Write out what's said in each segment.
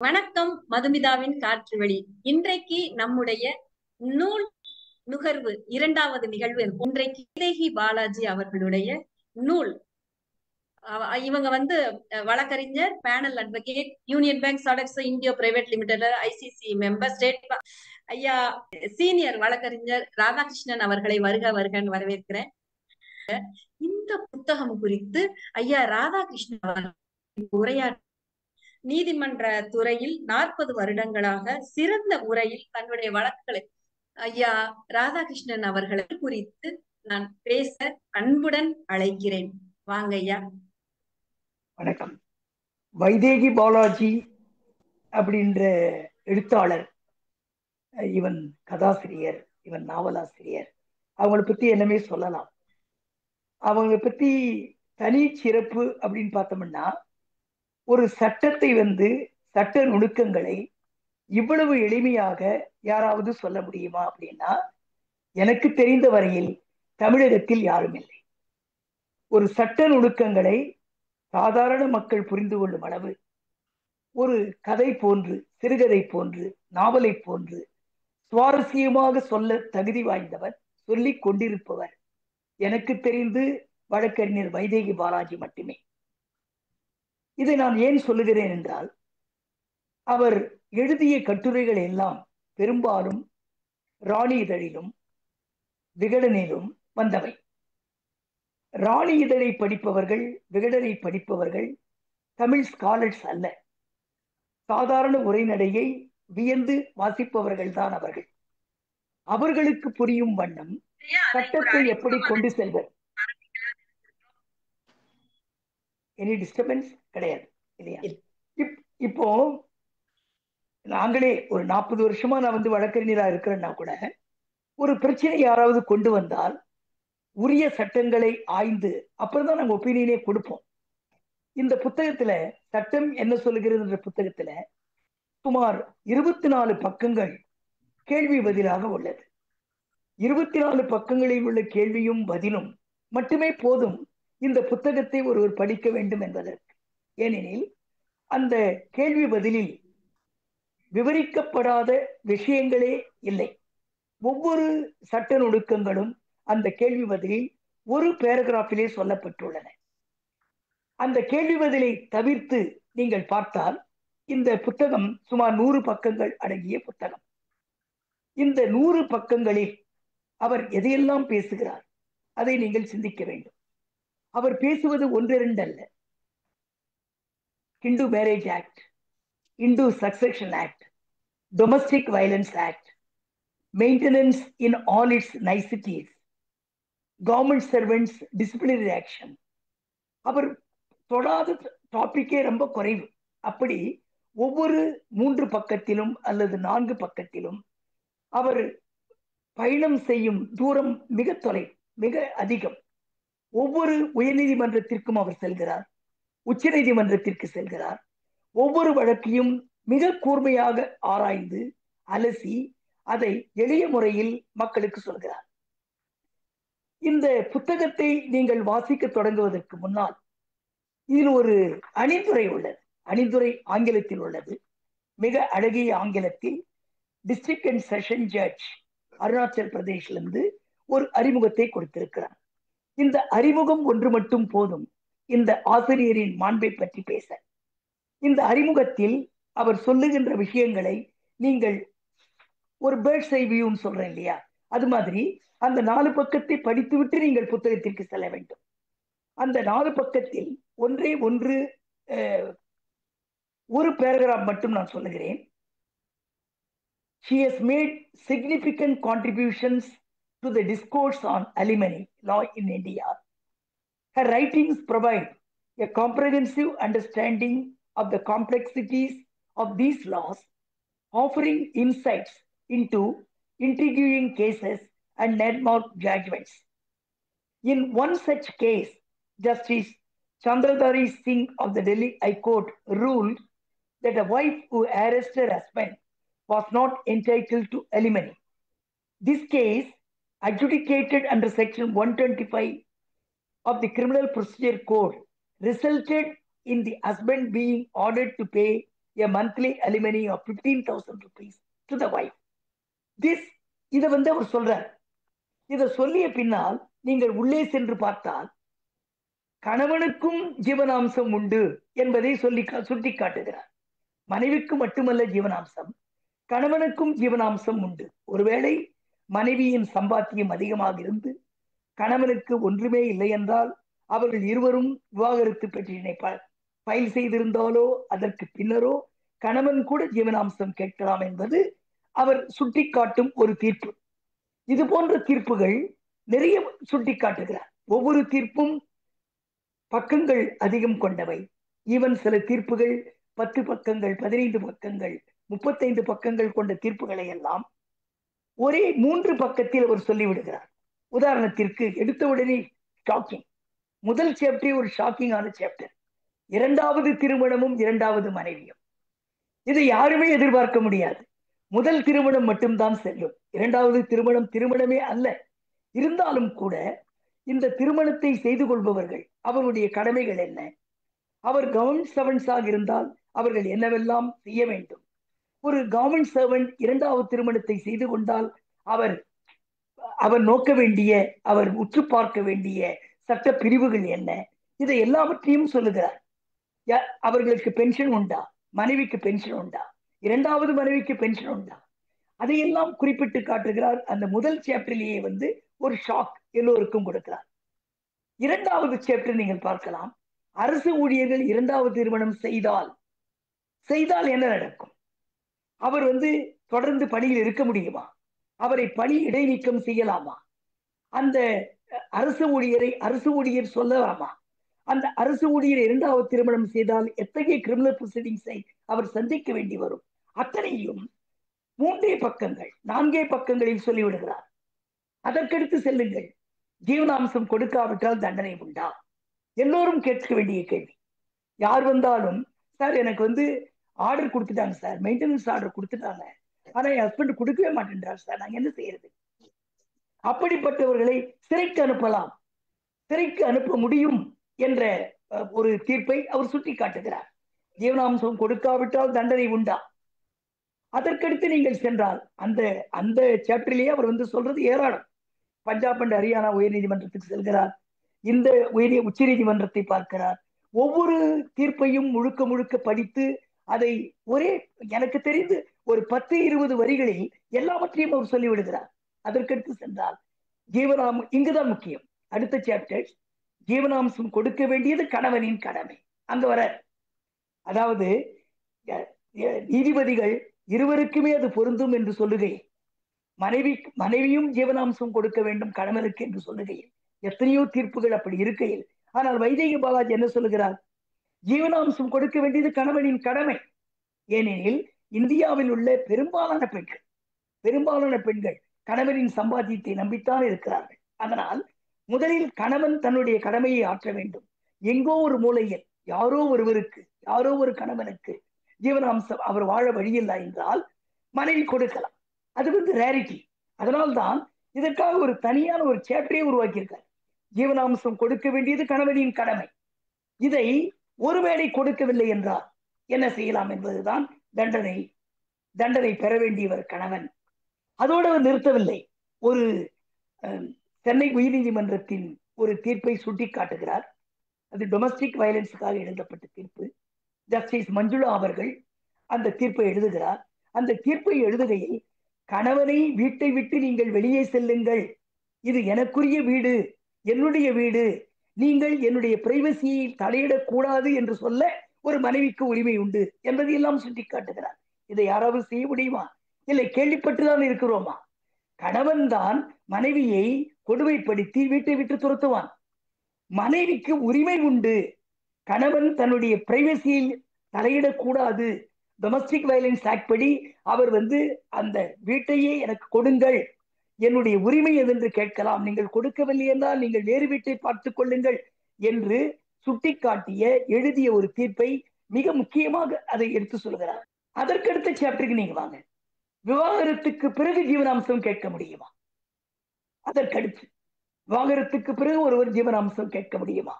வணக்கம் மதுமிதாவின் காற்று வெளி. இன்றைக்கு நம்முடைய நூல் நுகர்வு இரண்டாவது நிகழ்வு. இன்றைக்கு வைதேகி பாலாஜி அவர்களுடைய நூல். இவங்க வழக்கறிஞர், பேனல் அட்வொகேட், யூனியன் பேங்க் சாடக்ஸ் India private limited, ICC member, state ஐயா சீனியர் வழக்கறிஞர் ராதாகிருஷ்ணன் அவர்களை வருக வருகன்னு வரவேற்கிறேன். இந்த புத்தகம் குறித்து ஐயா ராதாகிருஷ்ணன் அவர்கள் உரையாற்ற நீதிமன்ற துறையில் 40 வருடங்களாக சிறந்த முறையில் தன்னுடைய வழக்குகளை ஐயா ராதாகிருஷ்ணன் அவர்களை குறித்து நான் பேச அன்புடன் அழைக்கிறேன். வாங்க ஐயா. வணக்கம். வைதேகி பாலாஜி அப்படின்ற எழுத்தாளர், இவன் கதாசிரியர், இவன் நாவலாசிரியர். அவங்களை பத்தி என்னமே சொல்லலாம். அவங்க பத்தி தனி சிறப்பு அப்படின்னு பார்த்தோம்னா, ஒரு சட்டத்தை சட்ட நுணுக்கங்களை இவ்வளவு எளிமையாக யாராவது சொல்ல முடியுமா அப்படின்னா, எனக்கு தெரிந்த வரையில் தமிழகத்தில் யாரும் இல்லை. ஒரு சட்ட நுணுக்கங்களை சாதாரண மக்கள் புரிந்து கொள்ளும் அளவு ஒரு கதை போன்று, சிறுகதை போன்று, நாவலை போன்று சுவாரஸ்யமாக சொல்ல தகுதி வாய்ந்தவர், சொல்லிக் கொண்டிருப்பவர் எனக்கு தெரிந்து வழக்கறிஞர் வைதேகி பாலாஜி மட்டுமே. இதை நான் ஏன் சொல்லுகிறேன் என்றால், அவர் எழுதிய கட்டுரைகள் எல்லாம் பெரும்பாலும் ராணி இதழிலும் விகடனிலும் வந்தவை. ராணி இதழை படிப்பவர்கள், விகடனை படிப்பவர்கள் தமிழ் ஸ்காலர்ஸ் அல்ல, சாதாரண உரைநடையை வியந்து வாசிப்பவர்கள் தான் அவர்கள். அவர்களுக்கு புரியும் வண்ணம் சட்டத்தை எப்படி கொண்டு செல்வர். எனி டிஸ்டர்பன்ஸ் கிடையாது இல்லையா? இப்போ நாங்களே ஒரு 40 வருஷமா நான் வழக்கறிஞரா இருக்கிறேன்னா கூட, ஒரு பிரச்சனை யாராவது கொண்டு வந்தால் உரிய சட்டங்களை ஆய்ந்து அப்புறம் தான் நாங்க ஒப்பீனியனே கொடுப்போம். இந்த புத்தகத்துல சட்டம் என்ன சொல்லுகிறது என்ற புத்தகத்துல சுமார் 24 பக்கங்கள் கேள்வி பதிலாக உள்ளது. 24 பக்கங்களில் உள்ள கேள்வியும் பதிலும் மட்டுமே போதும் இந்த புத்தகத்தை ஒருவர் படிக்க வேண்டும் என்பதற்கு. ஏனெனில் அந்த கேள்வி பதிலில் விவரிக்கப்படாத விஷயங்களே இல்லை. ஒவ்வொரு சட்ட நுணுக்கங்களும் அந்த கேள்வி பதிலில் ஒரு பேராகிராஃபிலே சொல்லப்பட்டுள்ளன. அந்த கேள்வி பதிலை தவிர்த்து நீங்கள் பார்த்தால் இந்த புத்தகம் சுமார் 100 பக்கங்கள் அடங்கிய புத்தகம். இந்த 100 பக்கங்களில் அவர் எதையெல்லாம் பேசுகிறார் அதை நீங்கள் சிந்திக்க வேண்டும். அவர் பேசுவது ஒன்றிரண்டு அல்ல. Hindu Marriage Act, Hindu Succession Act, Domestic Violence Act, maintenance in all its niceties, government servants disciplinary action. அவர் தொடாத டாபிக்கே ரொம்ப குறைவு. அப்படி ஒவ்வொரு 3 பக்கத்திலும் அல்லது 4 பக்கத்திலும் அவர் பயணம் செய்யும் தூரம் மிக தொலைவு, மிக அதிகம். ஒவ்வொரு உயர்நீதிமன்றத்திற்கும் அவர் செல்கிறார், உச்ச நீதிமன்றத்திற்கு செல்கிறார். ஒவ்வொரு வழக்கையும் மிக கூர்மையாக ஆராய்ந்து அலசி அதை எளிய முறையில் மக்களுக்கு சொல்கிறார். இந்த புத்தகத்தை நீங்கள் வாசிக்க தொடங்குவதற்கு முன்னால் இதில் ஒரு அணிந்துரை உள்ளது. அணிந்துரை ஆங்கிலத்தில் உள்ளது. மிக அழகிய ஆங்கிலத்தில் district and session judge Arunachal பிரதேசிலிருந்து ஒரு அறிமுகத்தை கொடுத்திருக்கிறார். இந்த அறிமுகம் ஒன்று மட்டும் போதும் இந்த ஆசிரியரின் மாண்பை பற்றி பேச. இந்த அறிமுகத்தில் அவர் சொல்லுகின்ற விஷயங்களை நீங்கள் ஒரு பேர்ட்ஸ் ஐ வியூ சொல்றேன் இல்லையா, அது மாதிரி அந்த 4 பக்கத்தை படித்துவிட்டு நீங்கள் புத்தகத்திற்கு செல்ல வேண்டும். அந்த 4 பக்கத்தில் ஒன்றே ஒன்று ஒரு பேராகிராஃப் மட்டும் நான் சொல்லுகிறேன். She has made significant contributions to the discourse on alimony law in India. Her writings provide a comprehensive understanding of the complexities of these laws, offering insights into intriguing cases and landmark judgments. In one such case, Justice Chandradari Singh of the Delhi High Court ruled that a wife who harassed her husband was not entitled to alimony. This case, adjudicated under Section 125 of the Criminal Procedure Code, resulted in the husband being ordered to pay a monthly alimony of 15,000 rupees to the wife. இதை அவர் சொல்றார். இதை சொல்லிய பின்னால் நீங்கள் உள்ளே சென்று பார்த்தால் கணவனுக்கும் ஜீவனாம்சம் உண்டு என்பதை சுட்டி காட்டுகிறார். மனைவிக்கு மட்டுமல்ல ஜீவனாம்சம், கணவனுக்கும் ஜீவனாம்சம் உண்டு. ஒருவேளை மனைவியின் சம்பாத்தியம் அதிகமாக இருந்து கணவனுக்கு ஒன்றுமே இல்லை என்றால் அவர்கள் இருவரும் விவாகரத்து பெற்றினை ஃபைல் செய்திருந்தாலோ அதற்கு பின்னரோ கணவன் கூட ஜீவனாம்சம் கேட்கலாம் என்பது அவர் சுட்டிக்காட்டும் ஒரு தீர்ப்பு. இது போன்ற தீர்ப்புகள் நிறைய சுட்டிக்காட்டுகிறார். ஒவ்வொரு தீர்ப்பும் பக்கங்கள் அதிகம் கொண்டவை. ஈவன் சில தீர்ப்புகள் 10 பக்கங்கள், 15 பக்கங்கள், 35 பக்கங்கள் கொண்ட தீர்ப்புகளை எல்லாம் ஒரே 3 பக்கத்தில் அவர் சொல்லிவிடுகிறார். உதாரணத்திற்கு எடுத்தவுடனே ஷாக்கிங், முதல் சாப்டரே ஒரு ஷாக்கிங்கான சாப்டர். இரண்டாவது திருமணமும் இரண்டாவது மனைவியும், இதை யாருமே எதிர்பார்க்க முடியாது. முதல் திருமணம் மட்டும்தான் செல்லும், இரண்டாவது திருமணமே அல்ல. இருந்தாலும் கூட இந்த திருமணத்தை செய்து கொள்பவர்கள் அவருடைய கடமைகள் என்ன, அவர் கவர்மெண்ட் சர்வன்ஸாக இருந்தால் அவர்கள் என்னவெல்லாம் செய்ய வேண்டும், ஒரு கவர்மெண்ட் சர்வன்ட் இரண்டாவது திருமணத்தை செய்து கொண்டால் அவர் நோக்க வேண்டிய, அவர் உற்று பார்க்க வேண்டிய சட்ட பிரிவுகள் என்ன, இதை எல்லாவற்றையும் சொல்லுகிறார். அவர்களுக்கு பென்ஷன் உண்டா, மனைவிக்கு பென்ஷன் உண்டா, இரண்டாவது மனைவிக்கு பென்ஷன் உண்டா, அதையெல்லாம் குறிப்பிட்டு காட்டுகிறார். அந்த முதல் சாப்டர்லேயே ஒரு ஷாக் எல்லோருக்கும் கொடுக்கிறார். இரண்டாவது சாப்டர் நீங்கள் பார்க்கலாம், அரசு ஊழியர்கள் இரண்டாவது திருமணம் செய்தால் என்ன நடக்கும், அவர் தொடர்ந்து பணியில் இருக்க முடியுமா, அவரை பணி இடைநீக்கம் செய்யலாமா, அந்த அரசு ஊழியர் சொல்லலாமா, அந்த அரசு ஊழியர் இரண்டாவது திருமணம் செய்தால் எத்தகைய கிரிமினல் ப்ரொசீடிங்ஸை அவர் சந்திக்க வேண்டி வரும், அத்தனையும் 3 பக்கங்கள் 4 பக்கங்களில் சொல்லிவிடுகிறார். அதற்கடுத்து செல்லுங்கள், ஜீவனாம்சம் கொடுக்காவிட்டால் தண்டனை உண்டா? எல்லோரும் கேட்க வேண்டிய கேள்வி. யார் வந்தாலும், சார் எனக்கு ஆர்டர் கொடுத்துட்டாங்க சார், மெயின்டெனன்ஸ் ஆர்டர் கொடுத்துட்டாங்க, ஆனா என் ஹஸ்பண்ட் கொடுக்கவே மாட்டேன்றார் சார், நாங்க என்ன செய்யறது? அப்படிப்பட்டவர்களை சிறைக்கு அனுப்பலாம், சிறைக்கு அனுப்ப முடியும் என்ற ஒரு தீர்ப்பை அவர் சுட்டி காட்டுகிறார். ஜீவனாம்சம் கொடுக்காவிட்டால் தண்டனை உண்டா? அதற்கடுத்து நீங்கள் சென்றால் அந்த சாப்டர்லேயே அவர் சொல்றது ஏராளம். பஞ்சாப் அண்ட் ஹரியானா உயர் நீதிமன்றத்துக்கு செல்கிறார், இந்த உச்ச நீதிமன்றத்தை பார்க்கிறார். ஒவ்வொரு தீர்ப்பையும் முழுக்க படித்து அதை எனக்கு தெரிந்து ஒரு 10-20 வரிகளில் எல்லாவற்றையும் அவர் சொல்லிவிடுகிறார். அதற்கடுத்து சென்றால் இங்குதான் முக்கியம். அடுத்த சாப்டர், ஜீவனாம்சம் கொடுக்க வேண்டியது கணவனின் கடமை. அங்க வர, அதாவது நீதிபதிகள் இருவருக்குமே அது பொருந்தும் என்று சொல்லுகையில், மனைவியும் ஜீவனாம்சம் கொடுக்க வேண்டும் கணவனுக்கு என்று சொல்லுகையில் எத்தனையோ தீர்ப்புகள் அப்படி இருக்கையில், ஆனால் வைதேகி பாலாஜி என்ன சொல்லுகிறார்? ஜீவனாம்சம் கொடுக்க வேண்டியது கணவனின் கடமை. ஏனெனில் இந்தியாவில் உள்ள பெரும்பாலான பெண்கள் கணவனின் சம்பாத்தியத்தை நம்பித்தான் இருக்கிறார்கள். அதனால் முதலில் கணவன் தன்னுடைய கடமையை ஆற்ற வேண்டும். எங்கோ ஒரு மூலையில் யாரோ ஒருவருக்கு, யாரோ ஒரு கணவனுக்கு ஜீவனாம்சம் அவர் வாழ வழியில்லை என்றால் மனைவி கொடுக்கலாம். அது ரேரிட்டி. அதனால்தான் இதற்காக ஒரு தனியான ஒரு சாப்டரே உருவாக்கியிருக்கார். ஜீவனாம்சம் கொடுக்க வேண்டியது கணவனின் கடமை. இதை ஒருவேளை கொடுக்கவில்லை என்றால் என்ன செய்யலாம் என்பதுதான் தண்டனை பெற வேண்டியவர் கணவன். அதோடு நிறுத்தவில்லை. ஒரு சென்னை உயர்நீதிமன்றத்தின் ஒரு தீர்ப்பை சுட்டி காட்டுகிறார். அது டொமஸ்டிக் வயலன்ஸுக்காக எழுதப்பட்ட தீர்ப்பு. ஜஸ்டிஸ் மஞ்சுளா அவர்கள் அந்த தீர்ப்பை எழுதுகிறார். அந்த தீர்ப்பை எழுதுகையில், கணவனை வீட்டை விட்டு நீங்கள் வெளியே செல்லுங்கள், இது எனக்குரிய வீடு, என்னுடைய வீடு, நீங்கள் என்னுடைய பிரைவசியை தலையிடக்கூடாது என்று சொல்ல ஒரு மனைவிக்கு உரிமை உண்டு என்பதையெல்லாம் சுட்டி காட்டுகிறார். இதை யாராவது செய்ய முடியுமா? இல்லை, கேள்விப்பட்டுதான் இருக்கிறோமா? கணவன் தான் மனைவியை கொடுமைப்படுத்தி வீட்டை விட்டு துரத்துவான். மனைவிக்கு உரிமை உண்டு. கணவன் தன்னுடைய பிரைவசியில் தலையிடக்கூடாது. டொமஸ்டிக் வயலன்ஸ் ஆக்ட் படி அவர் அந்த வீட்டையே எனக்கு கொடுங்கள், என்னுடைய உரிமை எதென்று கேட்கலாம், நீங்கள் கொடுக்கவில்லை என்றால் நீங்கள் வேறு வீட்டை பார்த்துக் கொள்ளுங்கள் என்று சுட்டிக்காட்டிய எழுதிய ஒரு தீர்ப்பை மிக முக்கியமாக அதை எடுத்து சொல்கிறார். அதற்கடுத்த சாப்டருக்கு நீங்க வாங்க. விவாகரத்துக்கு பிறகு ஜீவனாம்சம் கேட்க முடியுமா? அதற்கடுத்து விவாகரத்துக்கு பிறகு ஒருவர் ஜீவனாம்சம் கேட்க முடியுமா?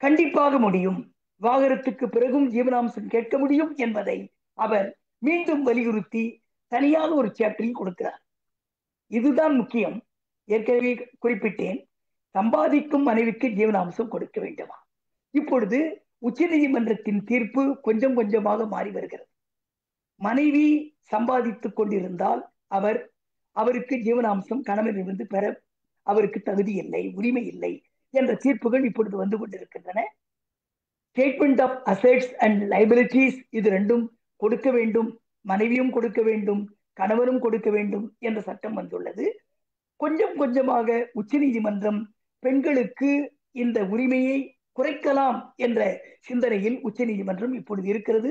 கண்டிப்பாக முடியும். விவாகரத்துக்கு பிறகும் ஜீவனாம்சம் கேட்க முடியும் என்பதை அவர் மீண்டும் வலியுறுத்தி தனியாக ஒரு சாப்டரில் கொடுக்கிறார். இதுதான் முக்கியம். ஏற்கனவே குறிப்பிட்டேன், சம்பாதிக்கும் மனைவிக்கு ஜீவனாம்சம் கொடுக்க வேண்டுமா? இப்பொழுது உச்ச நீதிமன்றத்தின் தீர்ப்பு கொஞ்சம் கொஞ்சமாக மாறி வருகிறது. மனைவி சம்பாதித்துக் கொண்டிருந்தால் அவருக்கு ஜீவனாம்சம் கணவனிலிருந்து பெற அவருக்கு தகுதி இல்லை, உரிமை இல்லை என்ற தீர்ப்புகள் இப்பொழுது வந்து கொண்டிருக்கின்றன. Statement of assets and liabilities இது ரெண்டும் கொடுக்க வேண்டும், மனைவியும் கொடுக்க வேண்டும், கணவரும் கொடுக்க வேண்டும் என்ற சட்டம் வந்துள்ளது. கொஞ்சம் கொஞ்சமாக உச்ச நீதிமன்றம் பெண்களுக்கு இந்த உரிமையை குறைக்கலாம் என்ற சிந்தனையில் உச்ச நீதிமன்றம் இப்பொழுது இருக்கிறது.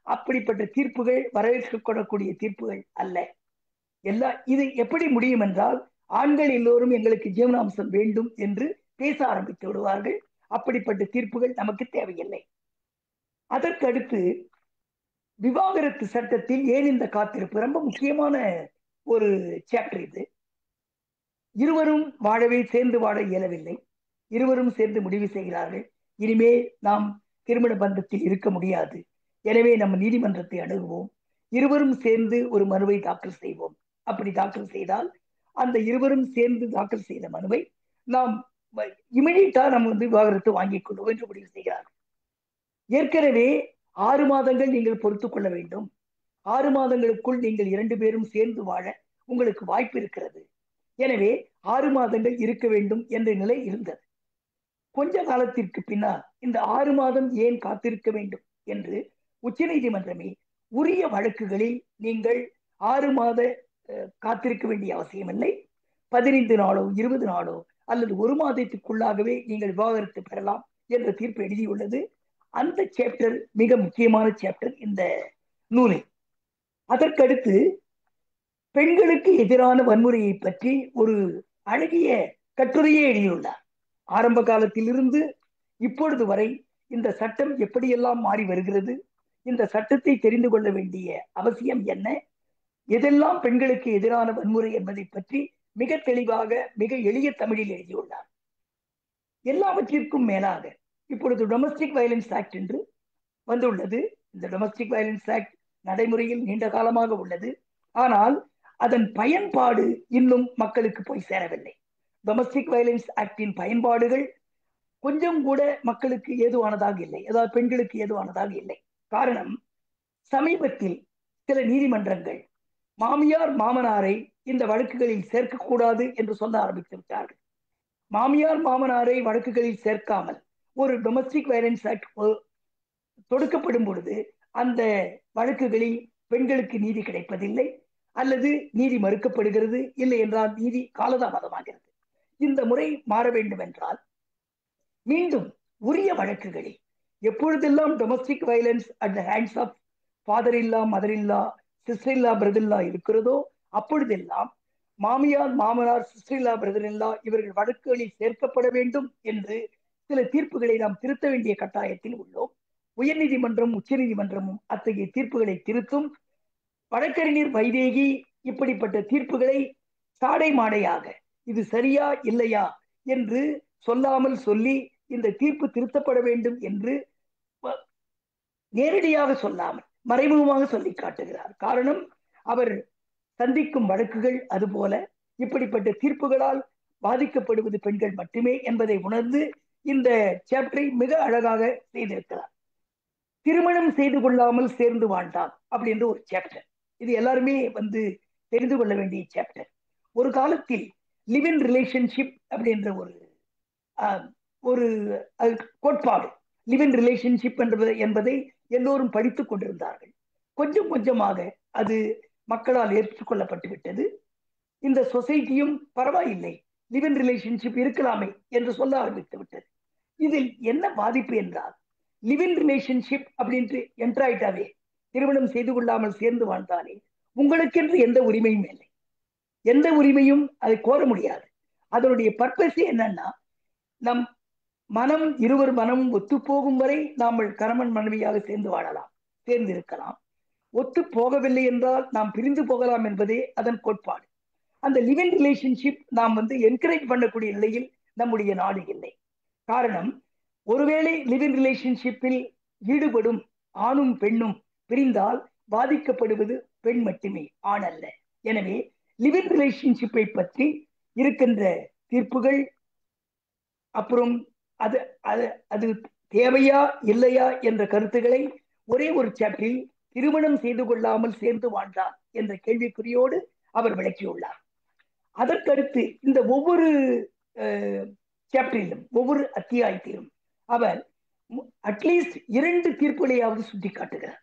அப்படிப்பட்ட தீர்ப்புகள் வரவேற்கப்படக்கூடிய தீர்ப்புகள் அல்ல. இது எப்படி முடியும் என்றால், ஆண்கள் எல்லோரும் எங்களுக்கு ஜீவனாம்சம் வேண்டும் என்று பேச ஆரம்பித்து விடுவார்கள். அப்படிப்பட்ட தீர்ப்புகள் நமக்கு தேவையில்லை. அதற்கு அடுத்து விவாகரத்து சட்டத்தில் ஏன் இந்த காத்திருப்பு? ரொம்ப முக்கியமான ஒரு சாப்டர் இது. இருவரும் வாழவே சேர்ந்து வாழ இயலவில்லை, இருவரும் சேர்ந்து முடிவு செய்கிறார்கள், இனிமே நாம் திருமண பந்தத்தில் இருக்க முடியாது, எனவே நம்ம நீதிமன்றத்தை அணுகுவோம், இருவரும் சேர்ந்து ஒரு மனுவை தாக்கல் செய்வோம். அப்படி தாக்கல் செய்தால் அந்த இருவரும் சேர்ந்து தாக்கல் செய்த மனுவை நாம் இமிடியட்டா நம்ம விவாகரத்து வாங்கிக் கொள்வோம் என்று முடிவு செய்கிறார்கள். ஏற்கனவே 6 மாதங்கள் நீங்கள் பொறுத்துக் கொள்ள வேண்டும், 6 மாதங்களுக்குள் நீங்கள் 2 பேரும் சேர்ந்து வாழ உங்களுக்கு வாய்ப்பு இருக்கிறது, எனவே 6 மாதங்கள் இருக்க வேண்டும் என்ற நிலை இருந்தது. கொஞ்ச காலத்திற்கு பின்னால் இந்த 6 மாதம் ஏன் காத்திருக்க வேண்டும் என்று உச்ச நீதிமன்றமே உரிய வழக்குகளில் நீங்கள் 6 மாத காத்திருக்க வேண்டிய அவசியம் இல்லை, 15 நாளோ 20 நாளோ அல்லது 1 மாதத்துக்குள்ளாகவே நீங்கள் விவாகரத்து பெறலாம் என்ற தீர்ப்பு எழுதியுள்ளது. அந்த சாப்டர் மிக முக்கியமான சாப்டர் இந்த நூலில். அதற்கடுத்து பெண்களுக்கு எதிரான வன்முறையை பற்றி ஒரு அழகிய கட்டுரையை எழுதியுள்ளார். ஆரம்ப காலத்திலிருந்து இப்பொழுது வரை இந்த சட்டம் எப்படியெல்லாம் மாறி வருகிறது, இந்த சட்டத்தை தெரிந்து கொள்ள வேண்டிய அவசியம் என்ன, எதெல்லாம் பெண்களுக்கு எதிரான வன்முறை என்பதை பற்றி மிக தெளிவாக மிக எளிய தமிழில் எழுதியுள்ளார். எல்லாவற்றிற்கும் மேலாக இப்பொழுது டொமஸ்டிக் வயலன்ஸ் ஆக்ட் என்று வந்துள்ளது. இந்த டொமஸ்டிக் வயலன்ஸ் ஆக்ட் நடைமுறையில் நீண்ட காலமாக உள்ளது, ஆனால் அதன் பயன்பாடு இன்னும் மக்களுக்கு போய் சேரவில்லை. டொமஸ்டிக் வயலன்ஸ் ஆக்டின் பயன்பாடுகள் கொஞ்சம் கூட மக்களுக்கு ஏதுவானதாக இல்லை, அதாவது பெண்களுக்கு ஏதுவானதாக இல்லை. காரணம், சமீபத்தில் சில நீதிமன்றங்கள் மாமியார் மாமனாரை இந்த வழக்குகளில் சேர்க்கக்கூடாது என்று சொல்ல ஆரம்பித்து விட்டார்கள். மாமியார் மாமனாரை வழக்குகளில் சேர்க்காமல் ஒரு டொமஸ்டிக் வயலன்ஸ் ஆக்ட் தொடுக்கப்படும் பொழுது அந்த வழக்குகளில் பெண்களுக்கு நீதி கிடைப்பதில்லை, அல்லது நீதி மறுக்கப்படுகிறது, இல்லை என்றால் நீதி காலதாமதமாகிறது. இந்த முறை மாற வேண்டும் என்றால் மீண்டும் உரிய வழக்குகளில் எப்பொழுதெல்லாம் domestic violence at the hands of father இல்லா, மதர் இல்லா, சிஸ்டர் இல்லா, பிரதர் இல்லா இருக்கிறதோ அப்பொழுதெல்லாம் மாமியார் மாமனார், சிஸ்டர் இல்லா, பிரதர் இல்லா இவர்கள் வழக்குகளில் சேர்க்கப்பட வேண்டும் என்று சில தீர்ப்புகளை நாம் திருத்த வேண்டிய கட்டாயத்தில் உள்ளோம். உயர்நீதிமன்றம் உச்ச நீதிமன்றமும் அத்தகைய தீர்ப்புகளை திருத்தும். வழக்கறிஞர் வைதேகி இப்படிப்பட்ட தீர்ப்புகளை சாடை மாடையாக இது சரியா இல்லையா என்று சொல்லாமல் சொல்லி இந்த தீர்ப்பு திருத்தப்பட வேண்டும் என்று நேரடியாக சொல்லாமல் மறைமுகமாக சொல்லி காட்டுகிறார். காரணம், அவர் சந்திக்கும் வழக்குகள் அதுபோல இப்படிப்பட்ட தீர்ப்புகளால் பாதிக்கப்படுவது பெண்கள் மட்டுமே என்பதை உணர்ந்து இந்த சாப்டரை மிக அழகாக செய்திருக்கிறார். திருமணம் செய்து கொள்ளாமல் சேர்ந்து வாழ்ந்தால் அப்படின்ற ஒரு சாப்டர், இது எல்லாருமே தெரிந்து கொள்ள வேண்டிய சாப்டர். ஒரு காலத்தில் லிவ் இன் ரிலேஷன்ஷிப் அப்படின்ற ஒரு கோட்பாடு, லிவ் இன் ரிலேஷன்ஷிப் என்பதை எல்லோரும் படித்துக் கொண்டிருந்தார்கள். கொஞ்சம் கொஞ்சமாக அது மக்களால் ஏற்றுக்கொள்ளப்பட்டு விட்டது. இந்த சொசைட்டியும் பரவாயில்லை, லிவ் இன் ரிலேஷன்ஷிப் இருக்கலாமே என்று சொல்ல ஆரம்பித்து விட்டது. இதில் என்ன பாதிப்பு என்றால், லிவ் இன் ரிலேஷன்ஷிப் அப்படின்ட்டு என்ட்ராயிட்டாவே, திருமணம் செய்து கொள்ளாமல் சேர்ந்து வாழ்ந்தாலே உங்களுக்கென்று எந்த உரிமையும் இல்லை, எந்த உரிமையும் அதை கோர முடியாது. அதனுடைய பர்பஸ் என்னன்னா, நம் மனம் இருவர் மனமும் ஒத்து போகும் வரை நாம் கணவன் மனைவியாக சேர்ந்து வாழலாம், சேர்ந்து இருக்கலாம். ஒத்து போகவில்லை என்றால் நாம் பிரிந்து போகலாம் என்பதே அதன் கோட்பாடு. அந்த லிவ் இன் ரிலேஷன்ஷிப் நாம் என்கரேஜ் பண்ணக்கூடிய நிலையில் நம்முடைய நாடு இல்லை. காரணம், ஒருவேளை லிவ் இன் ரிலேஷன்ஷிப்பில் ஈடுபடும் ஆணும் பெண்ணும் பிரிந்தால் பாதிக்கப்படுவது பெண் மட்டுமே, ஆண் அல்ல. எனவே லிவ் இன் ரிலேஷன்ஷிப்பை பற்றி இருக்கின்ற தீர்ப்புகள், அப்புறம் அது அது அது தேவையா இல்லையா என்ற கருத்துக்களை ஒரே ஒரு சாப்டரில் திருமணம் செய்து கொள்ளாமல் சேர்ந்து வாழ்ந்தார் என்ற கேள்விக்குறியோடு அவர் விளக்கியுள்ளார். அதற்கடுத்து இந்த ஒவ்வொரு சாப்டரிலும் ஒவ்வொரு அத்தியாயத்திலும் அவர் அட்லீஸ்ட் 2 தீர்ப்புகளையாவது சுட்டிக்காட்டுகிறார்.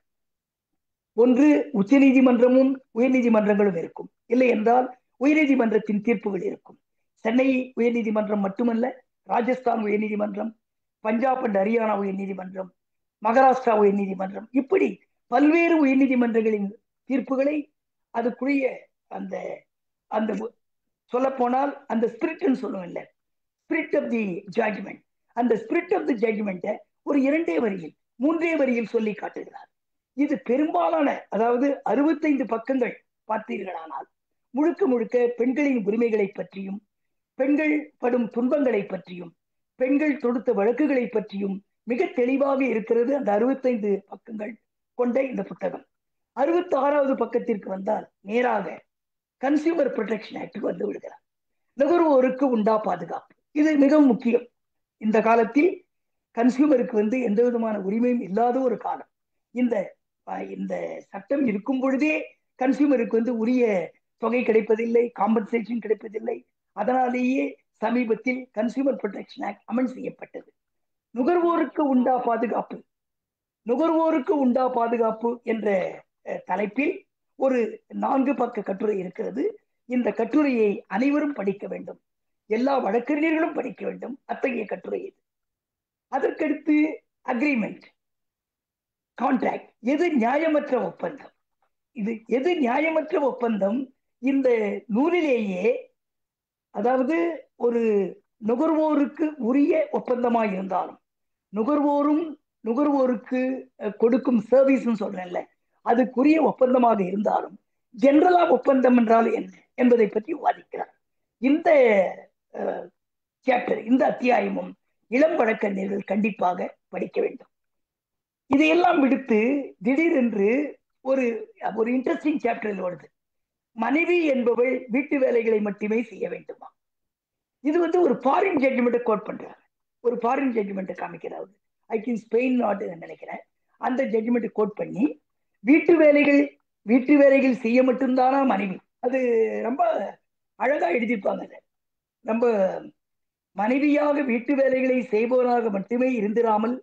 ஒன்று உச்ச நீதிமன்றமும் உயர் நீதிமன்றங்களும் இருக்கும், இல்லை என்றால் உயர் நீதிமன்றத்தின் தீர்ப்புகள் இருக்கும். சென்னை உயர் நீதிமன்றம் மட்டுமல்ல, ராஜஸ்தான் உயர் நீதிமன்றம், பஞ்சாப் அண்ட் ஹரியானா உயர் நீதிமன்றம், மகாராஷ்டிரா உயர் நீதிமன்றம், இப்படி பல்வேறு உயர் நீதிமன்றங்களின் தீர்ப்புகளை அதுக்குரிய அந்த அந்த சொல்ல போனால் அந்த ஸ்பிரிட் சொல்லுவோம் இல்ல, ஸ்பிரிட் ஆஃப் தி ஜட்ஜ்மெண்ட், அந்த ஸ்பிரிட் ஆஃப் தி ஜட்ஜ்மெண்ட்டை ஒரு 2 வரியில் 3 வரியில் சொல்லி காட்டுகிறார். இது பெரும்பாலான, அதாவது 65 பக்கங்கள் பார்த்தீர்களானால் முழுக்க முழுக்க பெண்களின் உரிமைகளை பற்றியும், பெண்கள் படும் துன்பங்களை பற்றியும், பெண்கள் தொடுத்த வழக்குகளை பற்றியும் மிக தெளிவாக இருக்கிறது அந்த 65 பக்கங்கள் கொண்ட இந்த புத்தகம். 66வது பக்கத்திற்கு வந்தால் நேராக கன்சியூமர் ப்ரொடெக்ஷன் ஆக்டுக்கு வந்து விடுகிறார். நுகர்வோருக்கு உண்டா பாதுகாப்பு, இது மிகவும் முக்கியம். இந்த காலத்தில் கன்சியூமருக்கு எந்த விதமான உரிமையும் இல்லாத ஒரு காலம். இந்த இந்த சட்டம் இருக்கும் பொழுதே கன்சியூமருக்கு உரிய தொகை கிடைப்பதில்லை, காம்பன்சேஷன் கிடைப்பதில்லை. அதனாலேயே சமீபத்தில் கன்சியூமர் ப்ரொடெக்ஷன் ஆக்ட் அமல் செய்யப்பட்டது. நுகர்வோருக்கு உண்டா பாதுகாப்பு, நுகர்வோருக்கு உண்டா பாதுகாப்பு என்ற தலைப்பில் ஒரு 4 பக்க கட்டுரை இருக்கிறது. இந்த கட்டுரையை அனைவரும் படிக்க வேண்டும், எல்லா வழக்கறிஞர்களும் படிக்க வேண்டும், அத்தகைய கட்டுரை இது. அதற்கடுத்து அக்ரிமெண்ட், கான்ட்ராக்ட், எது நியாயமற்ற ஒப்பந்தம். இது எது நியாயமற்ற ஒப்பந்தம் இந்த நூலிலேயே, அதாவது ஒரு நுகர்வோருக்கு உரிய ஒப்பந்தமாக இருந்தாலும், நுகர்வோருக்கு கொடுக்கும் சர்வீஸ் சொல்றேன்ல, அதுக்குரிய ஒப்பந்தமாக இருந்தாலும் ஜெனரலா ஒப்பந்தம் என்றால் என்ன என்பதை பற்றி விவாதிக்கிறார். இந்த சாப்டர், இந்த அத்தியாயமும் இளம் வழக்கறிஞர்கள் கண்டிப்பாக படிக்க வேண்டும். இதையெல்லாம் விடுத்து திடீரென்று ஒரு இன்ட்ரெஸ்டிங் சாப்டர் வருது. மனைவி என்பவள் வீட்டு வேலைகளை மட்டுமே செய்ய வேண்டுமா? இது ஒரு ஃபாரின் ஜட்ஜ்மெண்ட் கோட் பண்றாங்க, ஒரு ஃபாரின் ஜட்ஜ்மெண்ட் காமிக்கிறாரு. ஐ திங்க் ஸ்பெயின் நாட்டு நினைக்கிறேன். அந்த ஜட்ஜ்மெண்ட் கோட் பண்ணி வீட்டு வேலைகள் செய்ய மட்டும்தானா மனைவி? அது ரொம்ப அழகா எழுதியிருப்பாங்க. ரொம்ப மனைவியாக வீட்டு வேலைகளை செய்பவராக மட்டுமே இருந்திராமல்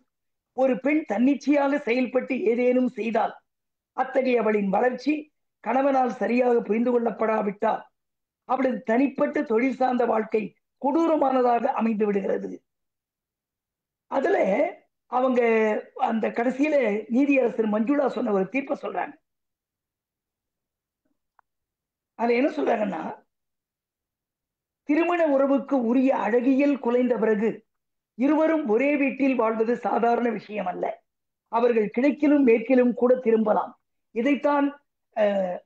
ஒரு பெண் தன்னிச்சையாக செயல்பட்டு ஏதேனும் செய்தால் அத்தகைய அவளின் வளர்ச்சி கணவனால் சரியாக புரிந்து கொள்ளப்படாவிட்டால் அவளது தனிப்பட்ட தொழில் சார்ந்த வாழ்க்கை கொடூரமானதாக அமைந்து விடுகிறது. அதுல அவங்க அந்த கடைசியில நீதியரசர் மஞ்சுளா சொன்ன ஒரு தீர்ப்பை சொல்றாங்க. அதுல என்ன சொல்றாங்கன்னா, திருமண உறவுக்கு உரிய அழகியல் குலைந்த பிறகு இருவரும் ஒரே வீட்டில் வாழ்வது சாதாரண விஷயம் அல்ல. அவர்கள் கிழக்கிலும் மேற்கிலும் கூட திரும்பலாம். இதைத்தான்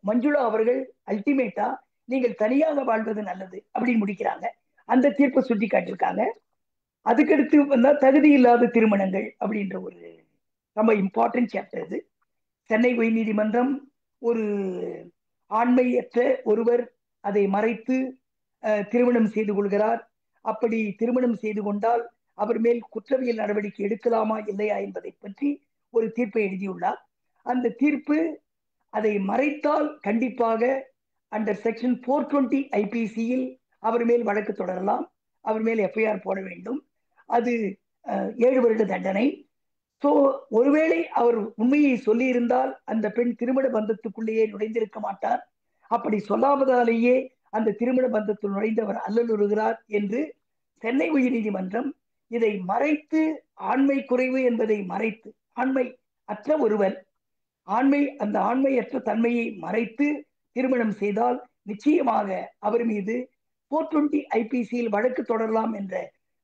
மஞ்சுளா அவர்கள் அல்டிமேட்டா நீங்கள் தனியாக வாழ்வது நல்லது அப்படின்னு முடிக்கிறாங்க. அந்த தீர்ப்பை சுட்டி காட்டியிருக்காங்க. அதுக்கடுத்து வந்தா தகுதி இல்லாத திருமணங்கள் அப்படின்ற ஒரு ரொம்ப இம்பார்ட்டன்ட் சாப்டர் இது. சென்னை உயர் நீதிமன்றம் ஒரு ஆண்மையற்ற ஒருவர் அதை மறைத்து திருமணம் செய்து கொள்கிறார். அப்படி திருமணம் செய்து கொண்டால் அவர் மேல் குற்றவியல் நடவடிக்கை எடுக்கலாமா இல்லையா என்பதை பற்றி ஒரு தீர்ப்பை எழுதியுள்ளார். அந்த தீர்ப்பு அதை மறைத்தால் கண்டிப்பாக அண்டர் செக்ஷன் 420 ஐபிசியில் அவர் மேல் வழக்கு தொடரலாம், அவர் மேல் எஃப்ஐஆர் போட வேண்டும். அது 7 வருட தண்டனை. ஸோ ஒருவேளை அவர் உண்மையை சொல்லி இருந்தால் அந்த பெண் திருமண பந்தத்துக்குள்ளேயே நுழைந்திருக்க மாட்டார். அப்படி சொல்லாததாலேயே அந்த திருமண பந்தத்தில் நுழைந்தவர் அல்லலுறுகிறார் என்று சென்னை உயர் நீதிமன்றம் இதை மறைத்து, ஆண்மை குறைவு என்பதை மறைத்து, ஆண்மை அற்ற ஒருவர் அந்த ஆண்மையற்ற தன்மையை மறைத்து திருமணம் செய்தால் நிச்சயமாக அவர் மீது 420 ஐபிசியில் வழக்கு தொடரலாம் என்ற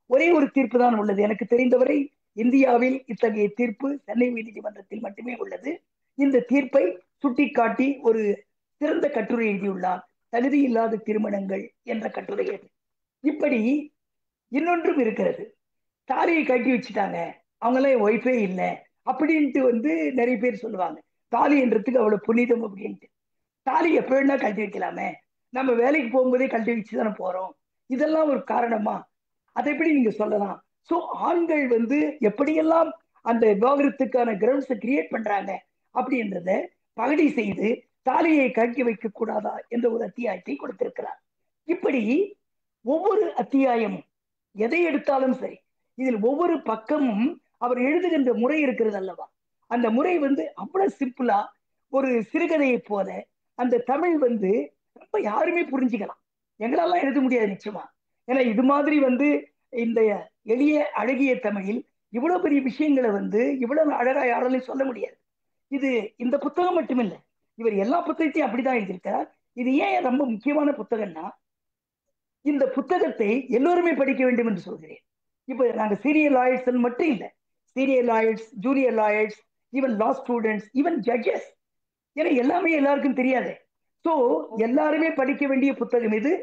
ஒரே ஒரு தீர்ப்பு தான் உள்ளது. எனக்கு தெரிந்தவரை இந்தியாவில் இத்தகைய தீர்ப்பு சென்னை உயர் நீதிமன்றத்தில் மட்டுமே உள்ளது. இந்த தீர்ப்பை சுட்டிக்காட்டி ஒரு சிறந்த கட்டுரை எழுதியுள்ளார், தகுதி இல்லாத திருமணங்கள் என்ற கட்டுரை. இப்படி இன்னொன்றும் இருக்கிறது. தாலியை கட்டி வச்சுட்டாங்க, அவங்க எல்லாம் என் ஒய்ஃபே இல்லை அப்படின்ட்டு வந்து நிறைய பேர் சொல்லுவாங்க. தாலின்றதுக்கு அவ்வளவு புனிதம் அப்படின்ட்டு. தாலி எப்ப வேணா கழட்டி வைக்கலாமே, நம்ம வேலைக்கு போகும்போதே கழட்டி வச்சு தானே போறோம், இதெல்லாம் ஒரு காரணமா? அதை எப்படி நீங்க சொல்லலாம்? சோ ஆண்கள் வந்து எப்படியெல்லாம் அந்த விவாகரத்துக்கான கிரவுண்ட்ஸை கிரியேட் பண்றாங்க அப்படின்றத பகடி செய்து தாலியை கழட்டி வைக்க கூடாதா என்ற ஒரு அத்தியாயத்தை கொடுத்திருக்கிறார். இப்படி ஒவ்வொரு அத்தியாயமும் எதை எடுத்தாலும் சரி, இதில் ஒவ்வொரு பக்கமும் அவர் எழுதுகின்ற முறை இருக்கிறது அல்லவா, அந்த முறை வந்து அவ்வளவு சிம்பிளா ஒரு சிறுகதையை போல அந்த தமிழ் வந்து ரொம்ப யாருமே புரிஞ்சுக்கலாம். எங்களெல்லாம் எழுத முடியாது நிச்சயமா. ஏன்னா இது மாதிரி வந்து இந்த எளிய அழகிய தமிழில் இவ்வளவு பெரிய விஷயங்களை வந்து இவ்வளவு அழகா யாராலையும் சொல்ல முடியாது. இது இந்த புத்தகம் மட்டுமில்லை, இவர் எல்லா புத்தகத்தையும் அப்படிதான் எழுதியிருக்கிறார். இது ஏன் ரொம்ப முக்கியமான புத்தகம்னா, இந்த புத்தகத்தை எல்லோருமே படிக்க வேண்டும் என்று சொல்கிறேன். இப்ப நாங்க சீரியல் லாயர்ஸ் மட்டும் இல்லை, serial lawyers, junior lawyers, even லா ஸ்டூடெண்ட்ஸ், ஈவன் ஜட்ஜஸ், ஏன்னா எல்லாமே எல்லாருக்கும் தெரியாது. ஸோ எல்லாருமே படிக்க வேண்டிய புத்தகம் இது.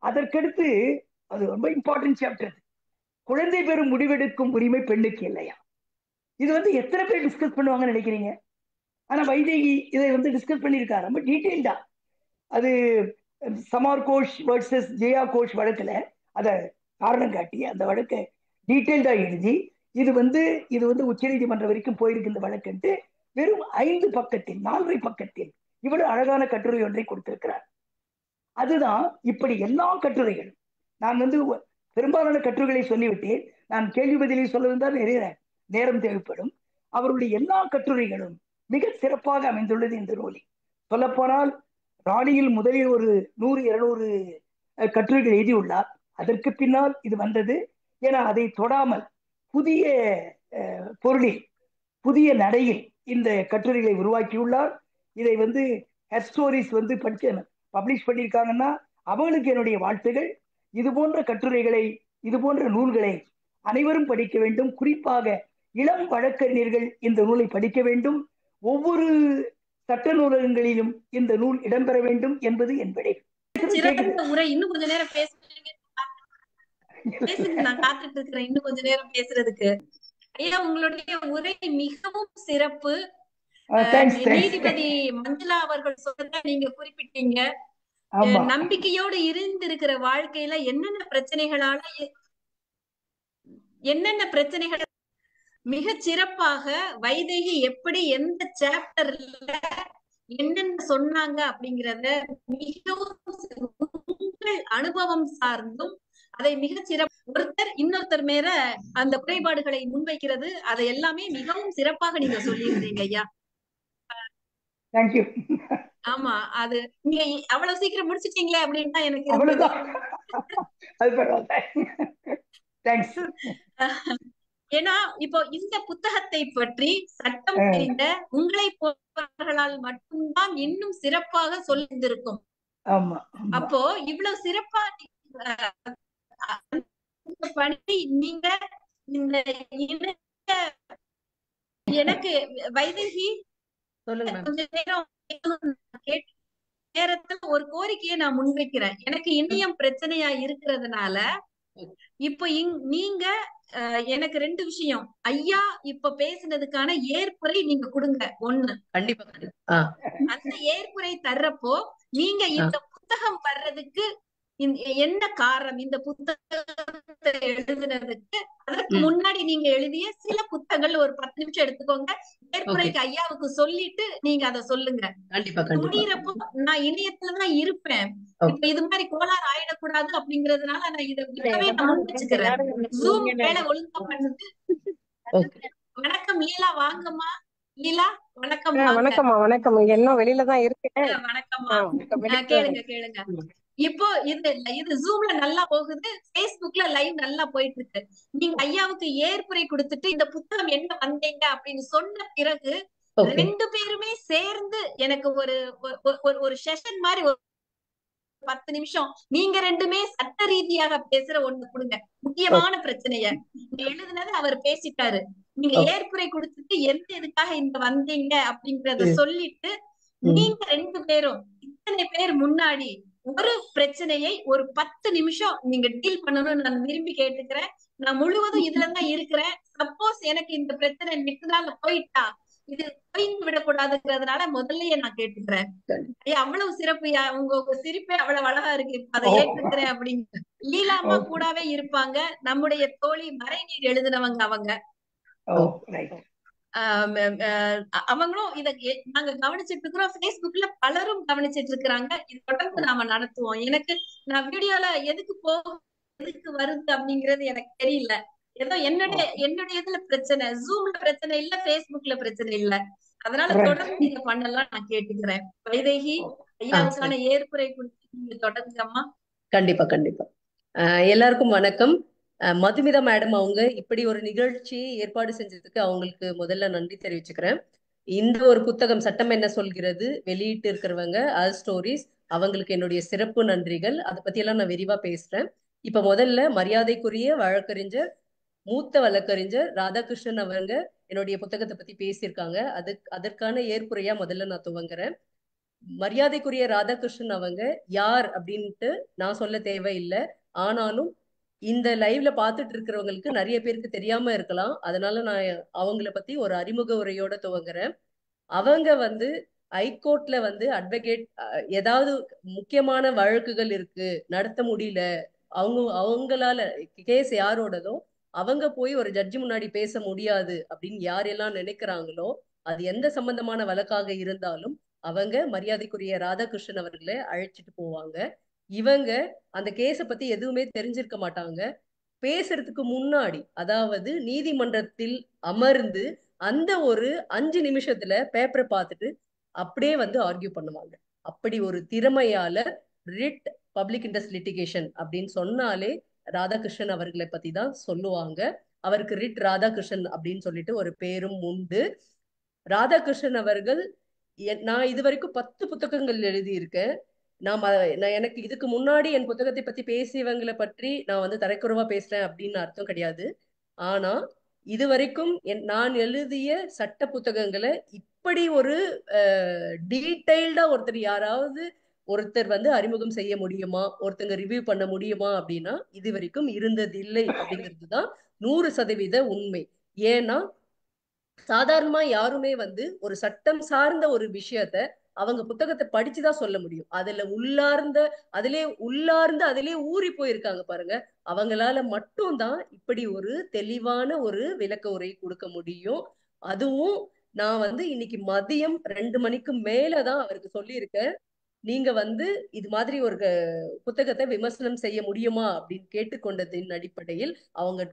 அதற்கடுத்து அது ரொம்ப இம்பார்ட்டன்ட் சாப்டர், குழந்தை பெறும் முடிவெடுக்கும் உரிமை பெண்ணுக்கு இல்லையா. இது வந்து எத்தனை பேர் டிஸ்கஸ் பண்ணுவாங்கன்னு நினைக்கிறீங்க? ஆனா வைதேகி இதை வந்து டிஸ்கஸ் பண்ணியிருக்காரு ரொம்ப டீட்டெயில்டா. அது சமார் கோஷ் வர்சஸ் ஜெயா கோஷ் வழக்குல அதை காரணம் காட்டி அந்த வழக்கை டீட்டெயில்டா எழுதி இது வந்து உச்சநீதிமன்றம் வரைக்கும் போயிருக்கு இந்த வழக்குன்ட்டு வெறும் 5 பக்கத்தில் 4.5 பக்கத்தில் இவ்வளவு அழகான கட்டுரை ஒன்றை கொடுத்திருக்கிறார். அதுதான் இப்படி எல்லா கட்டுரைகளும். நான் வந்து பெரும்பாலான கட்டுரைகளை சொல்லிவிட்டேன். நான் கேள்வி பதிலை சொல்லுவதால் நிறைய நேரம் தேவைப்படும். அவருடைய எல்லா கட்டுரைகளும் மிக சிறப்பாக அமைந்துள்ளது இந்த நூலில். சொல்லப்போனால் ராணியில் முதலில் ஒரு 100-200 கட்டுரைகள் எழுதியுள்ளார். அதற்கு பின்னால் இது வந்தது. ஏன்னா அதை தொடாமல் புதிய பொருளில் புதிய நடையில் இந்த கட்டுரைகளை உருவாக்கியுள்ளார். இதை வந்து ஹெட் ஸ்டோரிஸ் வந்து பப்ளிஷ் பண்ணியிருக்காங்கன்னா அவங்களுக்கு என்னுடைய வாழ்த்துகள். இது போன்ற கட்டுரைகளை, இது போன்ற நூல்களை அனைவரும் படிக்க வேண்டும். குறிப்பாக இளம் வழக்கறிஞர்கள் இந்த நூலை படிக்க வேண்டும். ஒவ்வொரு சட்ட நூலகங்களிலும் இந்த நூல் இடம்பெற வேண்டும் என்பது என் விடை. சிறந்த உரை. இன்னும் கொஞ்ச நேரம் பேசுங்க, நான் காத்துட்டு இருக்கிறேன் இன்னும் கொஞ்ச நேரம் பேசுறதுக்கு. ஐயா, உங்களுடைய உரை மிகவும் சிறப்பு. நீதிபதி மஞ்சுளா அவர்கள் சொன்னதை நீங்க குறிப்பிட்டீங்க. நம்பிக்கையோடு இருந்திருக்கிற வாழ்க்கையில என்னென்ன பிரச்சனைகள் மிக சிறப்பாக வைதேகி எப்படி எந்த சாப்டர்ல என்னென்ன சொன்னாங்க அப்படிங்கறத மிகவும் உங்கள் அனுபவம் சார்ந்தும் அதை மிக சிறப்பு ஒருத்தர் இன்னொருத்தர் மேல அந்த குறைபாடுகளை முன்வைக்கிறது, அதை எல்லாமே மிகவும் சிறப்பாக நீங்க சொல்லியிருந்தீங்க ஐயா. தேங்க்யூ. ஆமா, அது நீங்க அவ்வளவு சீக்கிரம் முடிச்சிட்டீங்களே அப்படின்னு தான் எனக்கு ஏன்னா இப்போ இந்த புத்தகத்தை பற்றி சட்டம் தெரிந்த உங்களை போன்றவர்களால் மட்டும்தான் இன்னும் சிறப்பாக சொல்லியிருந்திருக்கும். அப்போ இவ்வளவு சிறப்பா பணி நீங்க இந்த எனக்கு வைதேகி கொஞ்ச நேரம் நேரத்துல ஒரு கோரிக்கையை நான் முன்வைக்கிறேன். எனக்கு இணையம் பிரச்சனையா இருக்கிறதுனால இப்ப நீங்க எனக்கு 2 விஷயம் ஐயா இப்ப பேசுனதுக்கான ஏற்புரை நீங்க கொடுங்க. ஒண்ணு, கண்டிப்பா அந்த ஏற்புரை தர்றப்போ நீங்க இந்த புத்தகம் வர்றதுக்கு என்ன காரணம், இந்த புத்தகத்தை எழுதுனதுக்கு அதற்கு முன்னாடி நீங்க எழுதிய சில புத்தகங்கள் ஒரு 10 நிமிஷம் எடுத்துக்கோங்க. ஏற்புரைக்கு ஐயாவுக்கு சொல்லிட்டு நீங்க அதை சொல்லுங்க. முடியறப்போ நான் இணையத்துலதான் இருப்பேன். இப்ப இது மாதிரி கோளாறு ஆயிடக்கூடாது அப்படிங்கறதுனால நான் இதை விடவே நான் வச்சுக்கிறேன். ஜூம் வேலை ஒழுங்கா பண்ணுது. வணக்கம் லீலா, வாங்கம்மா. லீலா வணக்கம். வணக்கம்மா. வணக்கம். இன்னும் வெளியிலதான் இருக்கேன். வணக்கம்மா. கேளுங்க. இப்போ இது ஜூம்ல நல்லா போகுது, பேஸ்புக்ல லைவ் நல்லா போயிட்டு இருக்கு. நீங்க ஐயாவுக்கு ஏற்புரை கொடுத்துட்டு இந்த புத்தகம் என்ன வந்தீங்க அப்படின்னு சொன்ன பிறகு 2 பேருமே சேர்ந்து எனக்கு ஒரு செஷன் மாதிரி 10 நிமிஷம் நீங்க 2மே சட்ட ரீதியாக பேசுற ஒண்ணு கொடுங்க. முக்கியமான பிரச்சனைய எழுதுனது அவர் பேசிட்டாரு. நீங்க ஏற்புரை கொடுத்துட்டு எந்த இதுக்காக இங்க வந்தீங்க அப்படிங்கறத சொல்லிட்டு நீங்க 2 பேரும் இத்தனை பேர் முன்னாடி ஒரு பிரச்சனையை ஒரு 10 நிமிஷம் நீங்க டீல் பண்ணணும்னு நான் விரும்பி கேட்டுக்கிறேன். நான் முழுவதும் இதுலதான் இருக்கிறேன். சப்போஸ் எனக்கு இந்த பிரச்சனை நெக்ஸ்ட் போயிட்டா இது போய்ந்து விடக்கூடாதுங்கிறதுனால முதல்லயே நான் கேட்டுக்கிறேன். ஐயா அவ்வளவு சிறப்புயா, உங்க சிரிப்பே அவ்வளவு அழகா இருக்கு. அதை ஏற்றுக்கிறேன் அப்படின்னு லீலாமா கூடவே இருப்பாங்க. நம்முடைய தோழி மறைநீர் எழுதினவங்க அவங்க. அவங்களும் இத நாங்க கவனிச்சிட்டு இருக்கிறோம். Facebookல பலரும் கவனிச்சிட்டு இருக்கிறாங்க. இது தொடர்ந்து நாம நடத்துவோம். நான் வீடியோல எதுக்கு வருது அப்படிங்கிறது எனக்கு தெரியல. ஏதோ என்னுடைய இதுல பிரச்சனை, ஜூம்ல பிரச்சனை இல்ல, Facebookல பிரச்சனை இல்ல. அதனால தொடர்ந்து நீங்க பண்ணலாம் நான் கேட்டுக்கிறேன். வைதேகி ஐயாவுக்கான ஏற்புரை கொடுத்து நீங்க தொடங்குங்கம்மா. கண்டிப்பா கண்டிப்பா. எல்லாருக்கும் வணக்கம். மதுமிதா மேடம் அவங்க இப்படி ஒரு நிகழ்ச்சி ஏற்பாடு செஞ்சதுக்கு அவங்களுக்கு முதல்ல நன்றி தெரிவிச்சுக்கிறேன். இந்த ஒரு புத்தகம் சட்டம் என்ன சொல்கிறது வெளியிட்டு இருக்கிறவங்க ஸ்டோரிஸ், அவங்களுக்கு என்னுடைய சிறப்பு நன்றிகள். அதை பத்தி எல்லாம் நான் விரிவா பேசுறேன். இப்ப முதல்ல மரியாதைக்குரிய வழக்கறிஞர், மூத்த வழக்கறிஞர் ராதாகிருஷ்ணன் அவங்க என்னுடைய புத்தகத்தை பத்தி பேசியிருக்காங்க. அதற்கான ஏற்புரையா முதல்ல நான் துவங்குறேன். மரியாதைக்குரிய ராதாகிருஷ்ணன் அவங்க யார் அப்படின்ட்டு நான் சொல்ல தேவையில்லை. ஆனாலும் இந்த லைவ்ல பாத்துட்டு இருக்கிறவங்களுக்கு நிறைய பேருக்கு தெரியாம இருக்கலாம். அதனால நான் அவங்கள பத்தி ஒரு அறிமுக உரையோட துவங்குறேன். அவங்க ஹைகோர்ட்ல அட்வொகேட், ஏதாவது முக்கியமான வழக்குகள் இருக்கு, நடத்த முடியல, அவங்களால கேஸ் யாரோடதோ அவங்க போய் ஒரு ஜட்ஜி முன்னாடி பேச முடியாது அப்படின்னு யாரெல்லாம் நினைக்கிறாங்களோ, அது எந்த சம்பந்தமான வழக்காக இருந்தாலும் அவங்க மரியாதைக்குரிய ராதாகிருஷ்ணன் அவர்களை அழைச்சிட்டு போவாங்க. இவங்க அந்த கேஸ பத்தி எதுவுமே தெரிஞ்சிருக்க மாட்டாங்க. பேசுறதுக்கு முன்னாடி, அதாவது நீதிமன்றத்தில் அமர்ந்து அந்த ஒரு 5 நிமிஷத்துல பேப்பரை பார்த்துட்டு அப்படியே ஆர்கியூ பண்ணுவாங்க. அப்படி ஒரு திறமையால ரிட் பப்ளிக் இன்ட்ரெஸ்ட் லிட்டிகேஷன் அப்படின்னு சொன்னாலே ராதாகிருஷ்ணன் அவர்களை பத்தி தான் சொல்லுவாங்க. அவருக்கு ரிட் ராதாகிருஷ்ணன் அப்படின்னு சொல்லிட்டு ஒரு பேரும் உண்டு. ராதாகிருஷ்ணன் அவர்கள், நான் இது வரைக்கும் 10 புத்தகங்கள் எழுதியிருக்கேன். நான் எனக்கு இதுக்கு முன்னாடி என் புத்தகத்தை பத்தி பேசியவங்களை பற்றி நான் தரைக்குறவா பேசுறேன் அப்படின்னு அர்த்தம் கிடையாது. ஆனா இது வரைக்கும் நான் எழுதிய சட்ட புத்தகங்களை இப்படி ஒரு டீடைல்டா ஒருத்தர் அறிமுகம் செய்ய முடியுமா, ஒருத்தங்க ரிவ்யூ பண்ண முடியுமா அப்படின்னா இது வரைக்கும் இருந்ததில்லை அப்படிங்கிறதுதான் 100% உண்மை. ஏன்னா சாதாரணமா யாருமே ஒரு சட்டம் சார்ந்த ஒரு விஷயத்த அவங்க புத்தகத்தை படிச்சுதான் சொல்ல முடியும். அதிலே ஊறி போயிருக்காங்க பாருங்க. அவங்களால மட்டும்தான் இப்படி ஒரு தெளிவான ஒரு விளக்க உரை கொடுக்க முடியும். அதுவும் நான் இன்னைக்கு மதியம் 2 மணிக்கு மேலதான் அவருக்கு சொல்லியிருக்கேன். நீங்க இது மாதிரி ஒரு புத்தகத்தை விமர்சனம் செய்ய முடியுமா அப்படின்னு கேட்டுக்கொண்டதின் அடிப்படையில் அவங்க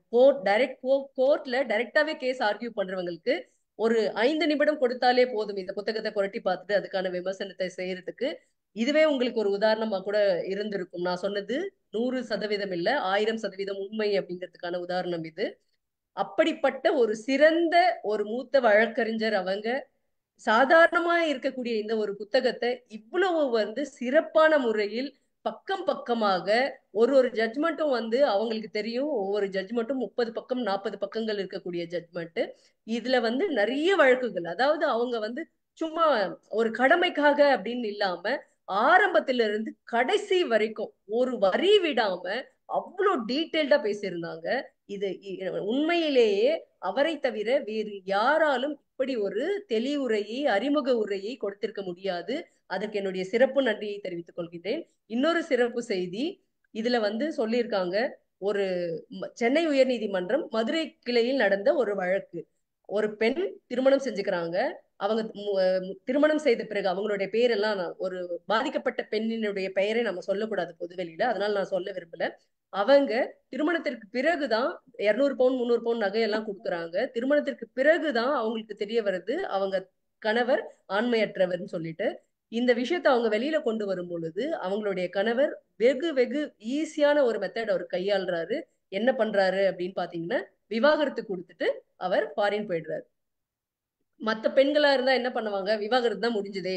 கோர்ட்ல டைரக்டாவே கேஸ் ஆர்கியூ பண்றவங்களுக்கு ஒரு 5 நிமிடம் கொடுத்தாலே போதும் இந்த புத்தகத்தை புரட்டி பார்த்துட்டு அதுக்கான விமர்சனத்தை செய்யறதுக்கு. இதுவே உங்களுக்கு ஒரு உதாரணமா கூட இருந்திருக்கும். நான் சொன்னது 100% இல்ல, 1000% உண்மை அப்படிங்கிறதுக்கான உதாரணம் இது. அப்படிப்பட்ட ஒரு சிறந்த ஒரு மூத்த வழக்கறிஞர் அவங்க சாதாரணமா இருக்கக்கூடிய இந்த ஒரு புத்தகத்தை இவ்வளவு சிறப்பான முறையில் பக்கம் பக்கமாக ஒரு ஜட்ஜ்மெண்ட்டும் அவங்களுக்கு தெரியும். ஒவ்வொரு ஜட்ஜ்மெண்ட்டும் 30 பக்கம் 40 பக்கங்கள் இருக்கக்கூடிய ஜட்ஜ்மெண்ட். இதுல நிறைய வழக்குகள், அதாவது அவங்க சும்மா ஒரு கடமைக்காக அப்படின்னு இல்லாம ஆரம்பத்துல இருந்து கடைசி வரைக்கும் ஒரு வரி விடாம அவ்வளவு டீட்டெயில்டா பேசியிருந்தாங்க. இது உண்மையிலேயே அவரை தவிர வேறு யாராலும் இப்படி ஒரு தெளிவுரையை, அறிமுக உரையை கொடுத்திருக்க முடியாது. அதற்கு என்னுடைய சிறப்பு நன்றியை தெரிவித்துக் கொள்கிறேன். இன்னொரு சிறப்பு செய்தி இதுல சொல்லியிருக்காங்க. ஒரு சென்னை உயர்நீதிமன்றம் மதுரை கிளையில் நடந்த ஒரு வழக்கு. ஒரு பெண் திருமணம் செஞ்சுக்கிறாங்க. அவங்க திருமணம் செய்த பிறகு அவங்களுடைய பெயரெல்லாம், ஒரு பாதிக்கப்பட்ட பெண்ணினுடைய பெயரை நம்ம சொல்லக்கூடாது பொதுவெளியில, அதனால நான் சொல்ல விரும்பல. அவங்க திருமணத்திற்கு பிறகுதான் 200 பவுன் 300 பவுன் நகையெல்லாம் கொடுக்குறாங்க. திருமணத்திற்கு பிறகுதான் அவங்களுக்கு தெரிய வருது அவங்க கணவர் ஆண்மையற்றவர்னு சொல்லிட்டு. இந்த விஷயத்த அவங்க வெளியில கொண்டு வரும் பொழுது அவங்களுடைய கணவர் வெகு வெகு ஈஸியான ஒரு மெத்தட் அவர் கையாளுறாரு. என்ன பண்றாரு அப்படின்னு பாத்தீங்கன்னா, விவாகரத்து கொடுத்துட்டு அவர் ஃபாரின் போயிடுறாரு. மத்த பெண்களா இருந்தா என்ன பண்ணுவாங்க, விவாகரத்து தான் முடிஞ்சதே,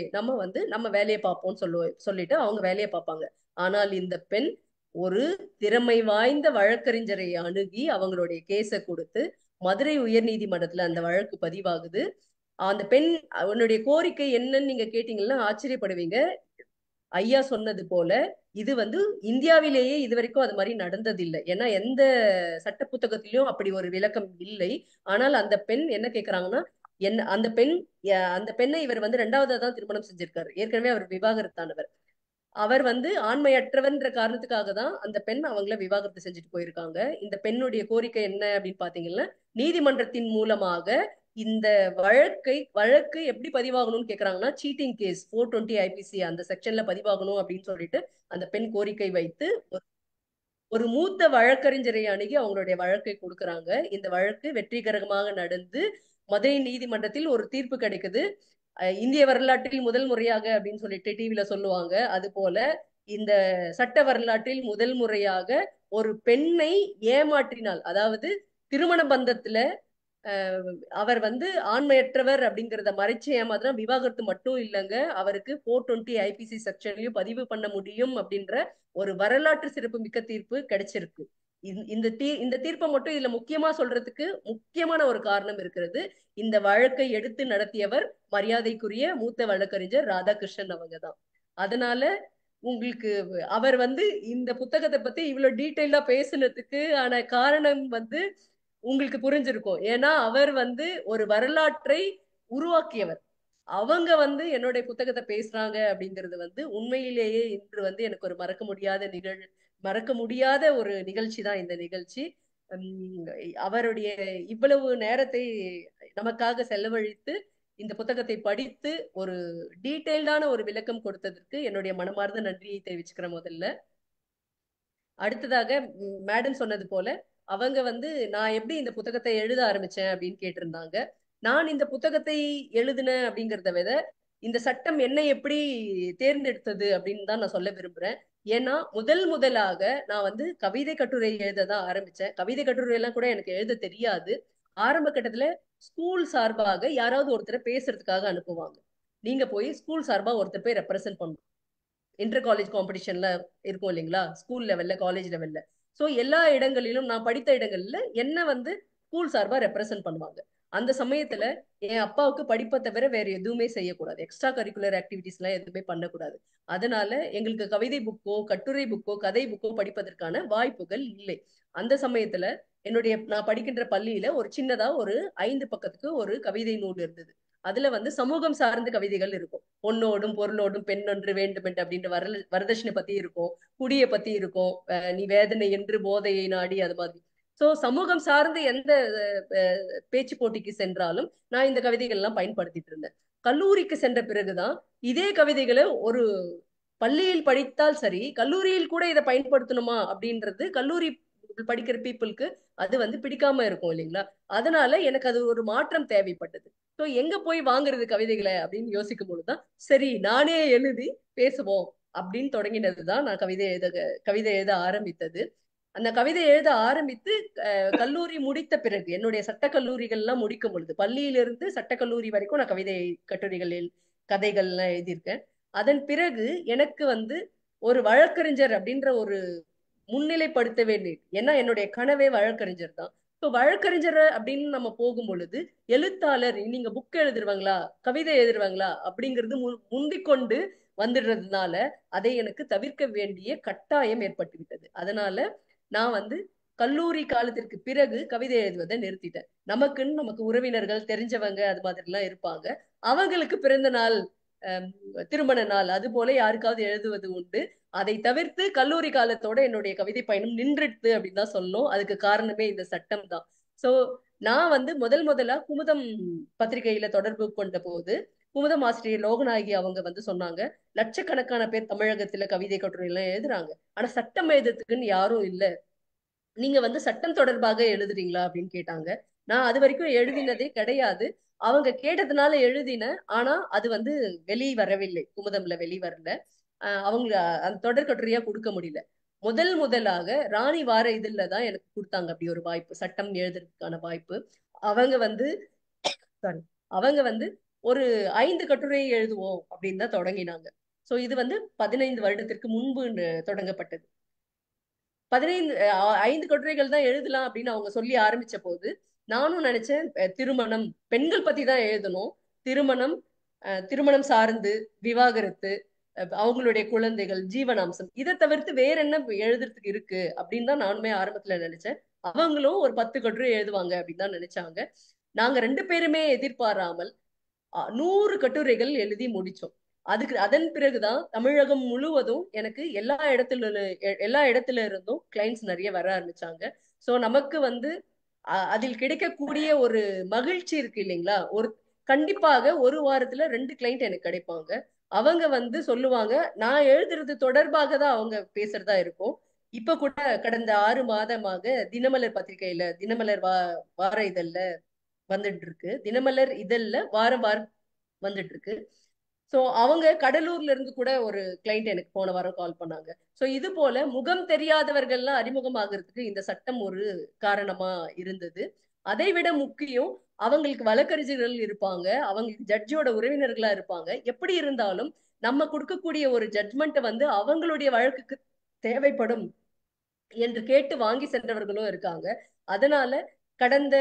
நம்ம வேலையை பார்ப்போம்னு சொல்லிட்டு அவங்க வேலையை பார்ப்பாங்க. ஆனால் இந்த பெண் ஒரு திறமை வாய்ந்த வழக்கறிஞரை அணுகி அவங்களுடைய கேஸை கொடுத்து மதுரை உயர் நீதிமன்றத்துல அந்த வழக்கு பதிவாகுது. அந்த பெண் அவனுடைய கோரிக்கை என்னன்னு நீங்க கேட்டீங்கன்னா ஆச்சரியப்படுவீங்க. ஐயா சொன்னது போல இது வந்து இந்தியாவிலேயே இது வரைக்கும் அது மாதிரி நடந்ததில்லை. ஏன்னா எந்த சட்ட புத்தகத்திலயும் அப்படி ஒரு விளக்கம் இல்லை. ஆனால் அந்த பெண் என்ன கேக்குறாங்கன்னா, என்ன அந்த பெண்ணை இவர் வந்து ரெண்டாவதா தான் திருமணம் செஞ்சிருக்காரு. ஏற்கனவே அவர் விவாகரத்தானவர். அவர் வந்து ஆண்மையற்றவன்ற காரணத்துக்காக தான் அந்த பெண் அவங்கள விவாகரத்து செஞ்சுட்டு போயிருக்காங்க. இந்த பெண்ணுடைய கோரிக்கை என்ன அப்படின்னு பாத்தீங்கன்னா, நீதிமன்றத்தின் மூலமாக இந்த வழக்கு எப்படி பதிவாகணும்னு கேக்குறாங்கன்னா, சீட்டிங் கேஸ் 420 ஐபிசி அந்த செக்ஷன்ல பதிவாகணும் அப்படின்னு சொல்லிட்டு அந்த பெண் கோரிக்கை வைத்து ஒரு மூத்த வழக்கறிஞரை அணுகி அவங்களுடைய வழக்கை கொடுக்கறாங்க. இந்த வழக்கு வெற்றிகரமாக நடந்து மதுரை நீதிமன்றத்தில் ஒரு தீர்ப்பு கிடைக்குது. இந்திய வரலாற்றில் முதல் முறையாக அப்படின்னு சொல்லிட்டு டிவில சொல்லுவாங்க. அது போல இந்த சட்ட வரலாற்றில் முதல் முறையாக ஒரு பெண்ணை ஏமாற்றினால், அதாவது திருமண பந்தத்துல அவர் வந்து ஆண்மையற்றவர் அப்படிங்கறத மறைச்சு ஏமாத்தினா விவாகரத்து மட்டும் இல்லைங்க, அவருக்கு 420 ஐபிசி செக்ஷன்லயும் பதிவு பண்ண முடியும் அப்படின்ற ஒரு வரலாற்று சிறப்பு மிக்க தீர்ப்பு கிடைச்சிருக்கு. இந்த தீர்ப்பை மட்டும் இதுல முக்கியமா சொல்றதுக்கு முக்கியமான ஒரு காரணம் இருக்கிறது. இந்த வழக்கை எடுத்து நடத்தியவர் மரியாதைக்குரிய மூத்த வழக்கறிஞர் ராதாகிருஷ்ணன் அவங்கதான். அதனால உங்களுக்கு அவர் வந்து இந்த புத்தகத்தை பத்தி இவ்வளவு டீட்டெயிலா பேசுனதுக்கு ஆன காரணம் வந்து உங்களுக்கு புரிஞ்சிருக்கும். ஏன்னா அவர் வந்து ஒரு வரலாற்றை உருவாக்கியவர். அவங்க வந்து என்னுடைய புத்தகத்தை பேசுறாங்க அப்படிங்கிறது வந்து உண்மையிலேயே இன்று வந்து எனக்கு ஒரு மறக்க முடியாத ஒரு நிகழ்ச்சி தான் இந்த நிகழ்ச்சி. அவருடைய இவ்வளவு நேரத்தை நமக்காக செலவழித்து இந்த புத்தகத்தை படித்து ஒரு டீட்டெயில்டான ஒரு விளக்கம் கொடுத்ததற்கு என்னுடைய மனமார்ந்த நன்றியை தெரிவிச்சுக்கிறேன் முதல்ல. அடுத்ததாக மேடம் சொன்னது போல அவங்க வந்து நான் எப்படி இந்த புத்தகத்தை எழுத ஆரம்பிச்சேன் அப்படின்னு கேட்டிருந்தாங்க. நான் இந்த புத்தகத்தை எழுதினேன் அப்படிங்கிறத விட இந்த சட்டம் என்னை எப்படி தேர்ந்தெடுத்தது அப்படின்னு தான் நான் சொல்ல விரும்புறேன். ஏன்னா முதலாக நான் வந்து கவிதை கட்டுரை எழுததான் ஆரம்பிச்சேன். கவிதை கட்டுரை எல்லாம் கூட எனக்கு எழுத தெரியாது. ஆரம்ப கட்டத்துல ஸ்கூல் சார்பாக யாராவது ஒருத்தரை பேசுறதுக்காக அனுப்புவாங்க. நீங்க போய் ஸ்கூல் சார்பா ஒருத்தர் போய் ரெப்ரசென்ட் பண்ணணும். இன்டர் காலேஜ் காம்படிஷன்ல இருக்கும் இல்லைங்களா, ஸ்கூல் லெவல்ல காலேஜ் லெவல்ல. சோ எல்லா இடங்களிலும் நான் படித்த இடங்கள்ல என்ன வந்து ஸ்கூல் சார்பா ரெப்ரசென்ட் பண்ணுவாங்க. அந்த சமயத்துல என் அப்பாவுக்கு படிப்பை தவிர வேற எதுவுமே செய்யக்கூடாது, எக்ஸ்ட்ரா கரிக்குலர் ஆக்டிவிட்டிஸ் எல்லாம் எதுவுமே பண்ணக்கூடாது. அதனால எங்களுக்கு கவிதை புக்கோ கட்டுரை புக்கோ கதை புக்கோ படிப்பதற்கான வாய்ப்புகள் இல்லை. அந்த சமயத்துல நான் படிக்கின்ற பள்ளியில ஒரு சின்னதா ஒரு 5 பக்கத்துக்கு ஒரு கவிதை நூல் இருந்தது. அதுல வந்து சமூகம் சார்ந்த கவிதைகள் இருக்கும். பொன்னோடும் பொருளோடும் பெண்ணொன்று வேண்டுமென்று அப்படின்ற வரதட்சணை பத்தி இருக்கும், குடியை பத்தி இருக்கும், நீ வேதனை என்று போதையை நாடி, அது மாதிரி. சோ சமூகம் சார்ந்து எந்த பேச்சு போட்டிக்கு சென்றாலும் நான் இந்த கவிதைகள் எல்லாம் பயன்படுத்திட்டு இருந்தேன். கல்லூரிக்கு சென்ற பிறகுதான் இதே கவிதைகளை ஒரு பள்ளியில் படித்தால் சரி, கல்லூரியில் கூட இதை பயன்படுத்தணுமா அப்படின்றது கல்லூரி படிக்கிற பீப்புளுக்கு அது வந்து பிடிக்காம இருக்கும் இல்லைங்களா. அதனால எனக்கு அது ஒரு மாற்றம் தேவைப்பட்டது. ஸோ எங்க போய் வாங்குறது கவிதைகளை அப்படின்னு யோசிக்கும் பொழுதுதான் சரி நானே எழுதி பேசுவோம் அப்படின்னு தொடங்கினதுதான் நான் கவிதை எழுத ஆரம்பித்தது. அந்த கவிதை எழுத ஆரம்பித்து கல்லூரி முடித்த பிறகு என்னுடைய சட்டக்கல்லூரிகள் எல்லாம் முடிக்கும் பொழுது, பள்ளியிலிருந்து சட்டக்கல்லூரி வரைக்கும் நான் கட்டுரைகளில் கதைகள் எல்லாம் எழுதியிருக்கேன். அதன் பிறகு எனக்கு வந்து ஒரு வழக்கறிஞர் அப்படின்ற ஒரு முன்னிலைப்படுத்த வேண்டியது. ஏன்னா என்னுடைய கனவே வழக்கறிஞர் தான். இப்போ வழக்கறிஞர் அப்படின்னு நம்ம போகும் பொழுது எழுத்தாளர் நீங்க புக் எழுதுருவாங்களா கவிதை எழுதுருவாங்களா அப்படிங்கிறது முந்திக்கொண்டு வந்துடுறதுனால அதை எனக்கு தவிர்க்க வேண்டிய கட்டாயம் ஏற்பட்டு விட்டது. அதனால நான் வந்து கல்லூரி காலத்திற்கு பிறகு கவிதை எழுதுவதை நிறுத்திட்டேன். நமக்கு உறவினர்கள் தெரிஞ்சவங்க அது மாதிரி எல்லாம் இருப்பாங்க. அவங்களுக்கு பிறந்த நாள், திருமண நாள், அது போல யாருக்காவது எழுதுவது உண்டு. அதை தவிர்த்து கல்லூரி காலத்தோட என்னுடைய கவிதை பயணம் நின்றுட்டு அப்படின்னு தான் சொல்லணும். அதுக்கு காரணமே இந்த சட்டம் தான். சோ நான் வந்து முதலா குமுதம் பத்திரிகையில தொடர்பு கொண்ட போது குமுதம் ஆசிரியர் லோகநாயகி அவங்க வந்து சொன்னாங்க, லட்சக்கணக்கான பேர் தமிழகத்துல கவிதை கட்டுரை எல்லாம் எழுதுறாங்க, ஆனா சட்டம் எழுதுறதுக்குன்னு யாரும் இல்ல, நீங்க வந்து சட்டம் தொடர்பாக எழுதுறீங்களா அப்படின்னு கேட்டாங்க. நான் அது வரைக்கும் எழுதினதே கிடையாது. அவங்க கேட்டதுனால எழுதின, ஆனா அது வந்து வெளிவரவில்லை, குமுதம்ல வெளிவரல. அவங்க அந்த தொடர்கட்டுரையா கொடுக்க முடியல. முதலாக ராணி வார இதழ்ல தான் எனக்கு கொடுத்தாங்க அப்படி ஒரு வாய்ப்பு, சட்டம் எழுதுறதுக்கான வாய்ப்பு. அவங்க வந்து அவங்க வந்து ஒரு 5 கட்டுரை எழுதுவோம் அப்படின்னு தான் தொடங்கினாங்க. சோ இது வந்து 15 வருடத்திற்கு முன்பு தொடங்கப்பட்டது. 5 கட்டுரைகள் தான் எழுதலாம் அப்படின்னு அவங்க சொல்லி ஆரம்பிச்ச போது நானும் நினைச்சேன் திருமணம், பெண்கள் பத்தி தான் எழுதணும், திருமணம் சார்ந்து, விவாகரத்து, அவங்களுடைய குழந்தைகள், ஜீவனாம்சம், இதை தவிர்த்து வேற என்ன எழுதுறதுக்கு இருக்கு அப்படின்னு தான் நானுமே ஆரம்பத்துல நினைச்சேன். அவங்களும் ஒரு 10 கட்டுரை எழுதுவாங்க அப்படின்னு தான் நினைச்சாங்க. நாங்க 2 பேருமே எதிர்பாராமல் 100 கட்டுரைகள் எழுதி முடிச்சோம். அதன் பிறகுதான் தமிழகம் முழுவதும் எனக்கு எல்லா இடத்துல இருந்தும் கிளைண்ட்ஸ் நிறைய வர ஆரம்பிச்சாங்க. சோ நமக்கு வந்து அதில் கிடைக்கக்கூடிய ஒரு மகிழ்ச்சி இருக்கு இல்லைங்களா? கண்டிப்பாக ஒரு வாரத்துல 2 கிளைண்ட் எனக்கு கிடைப்பாங்க. அவங்க வந்து சொல்லுவாங்க, நான் எழுதுறது தொடர்பாக தான் அவங்க பேசுறதா இருக்கும். இப்ப கூட கடந்த 6 மாதமாக தினமலர் பத்திரிகையில, தினமலர் வார இதழ்ல வந்துட்டு இருக்கு. தினமலர் இதழ்ல வாரம் வந்துட்டு இருக்கு. சோ அவங்க கடலூர்ல இருந்து கூட ஒரு கிளைண்ட் எனக்கு போன வாரம் கால் பண்ணாங்க. சோ இது போல முகம் தெரியாதவர்கள்லாம் அறிமுகமாகிறதுக்கு இந்த சட்டம் ஒரு காரணமா இருந்தது. அதை விட முக்கியம், அவங்களுக்கு வழக்கறிஞர்கள் இருப்பாங்க, அவங்களுக்கு ஜட்ஜோட உறவினர்களா இருப்பாங்க. எப்படி இருந்தாலும் நம்ம கொடுக்கக்கூடிய ஒரு ஜட்மெண்ட் வந்து அவங்களுடைய வழக்குக்கு தேவைப்படும் என்று கேட்டு வாங்கி சென்றவர்களும் இருக்காங்க. அதனால கடந்த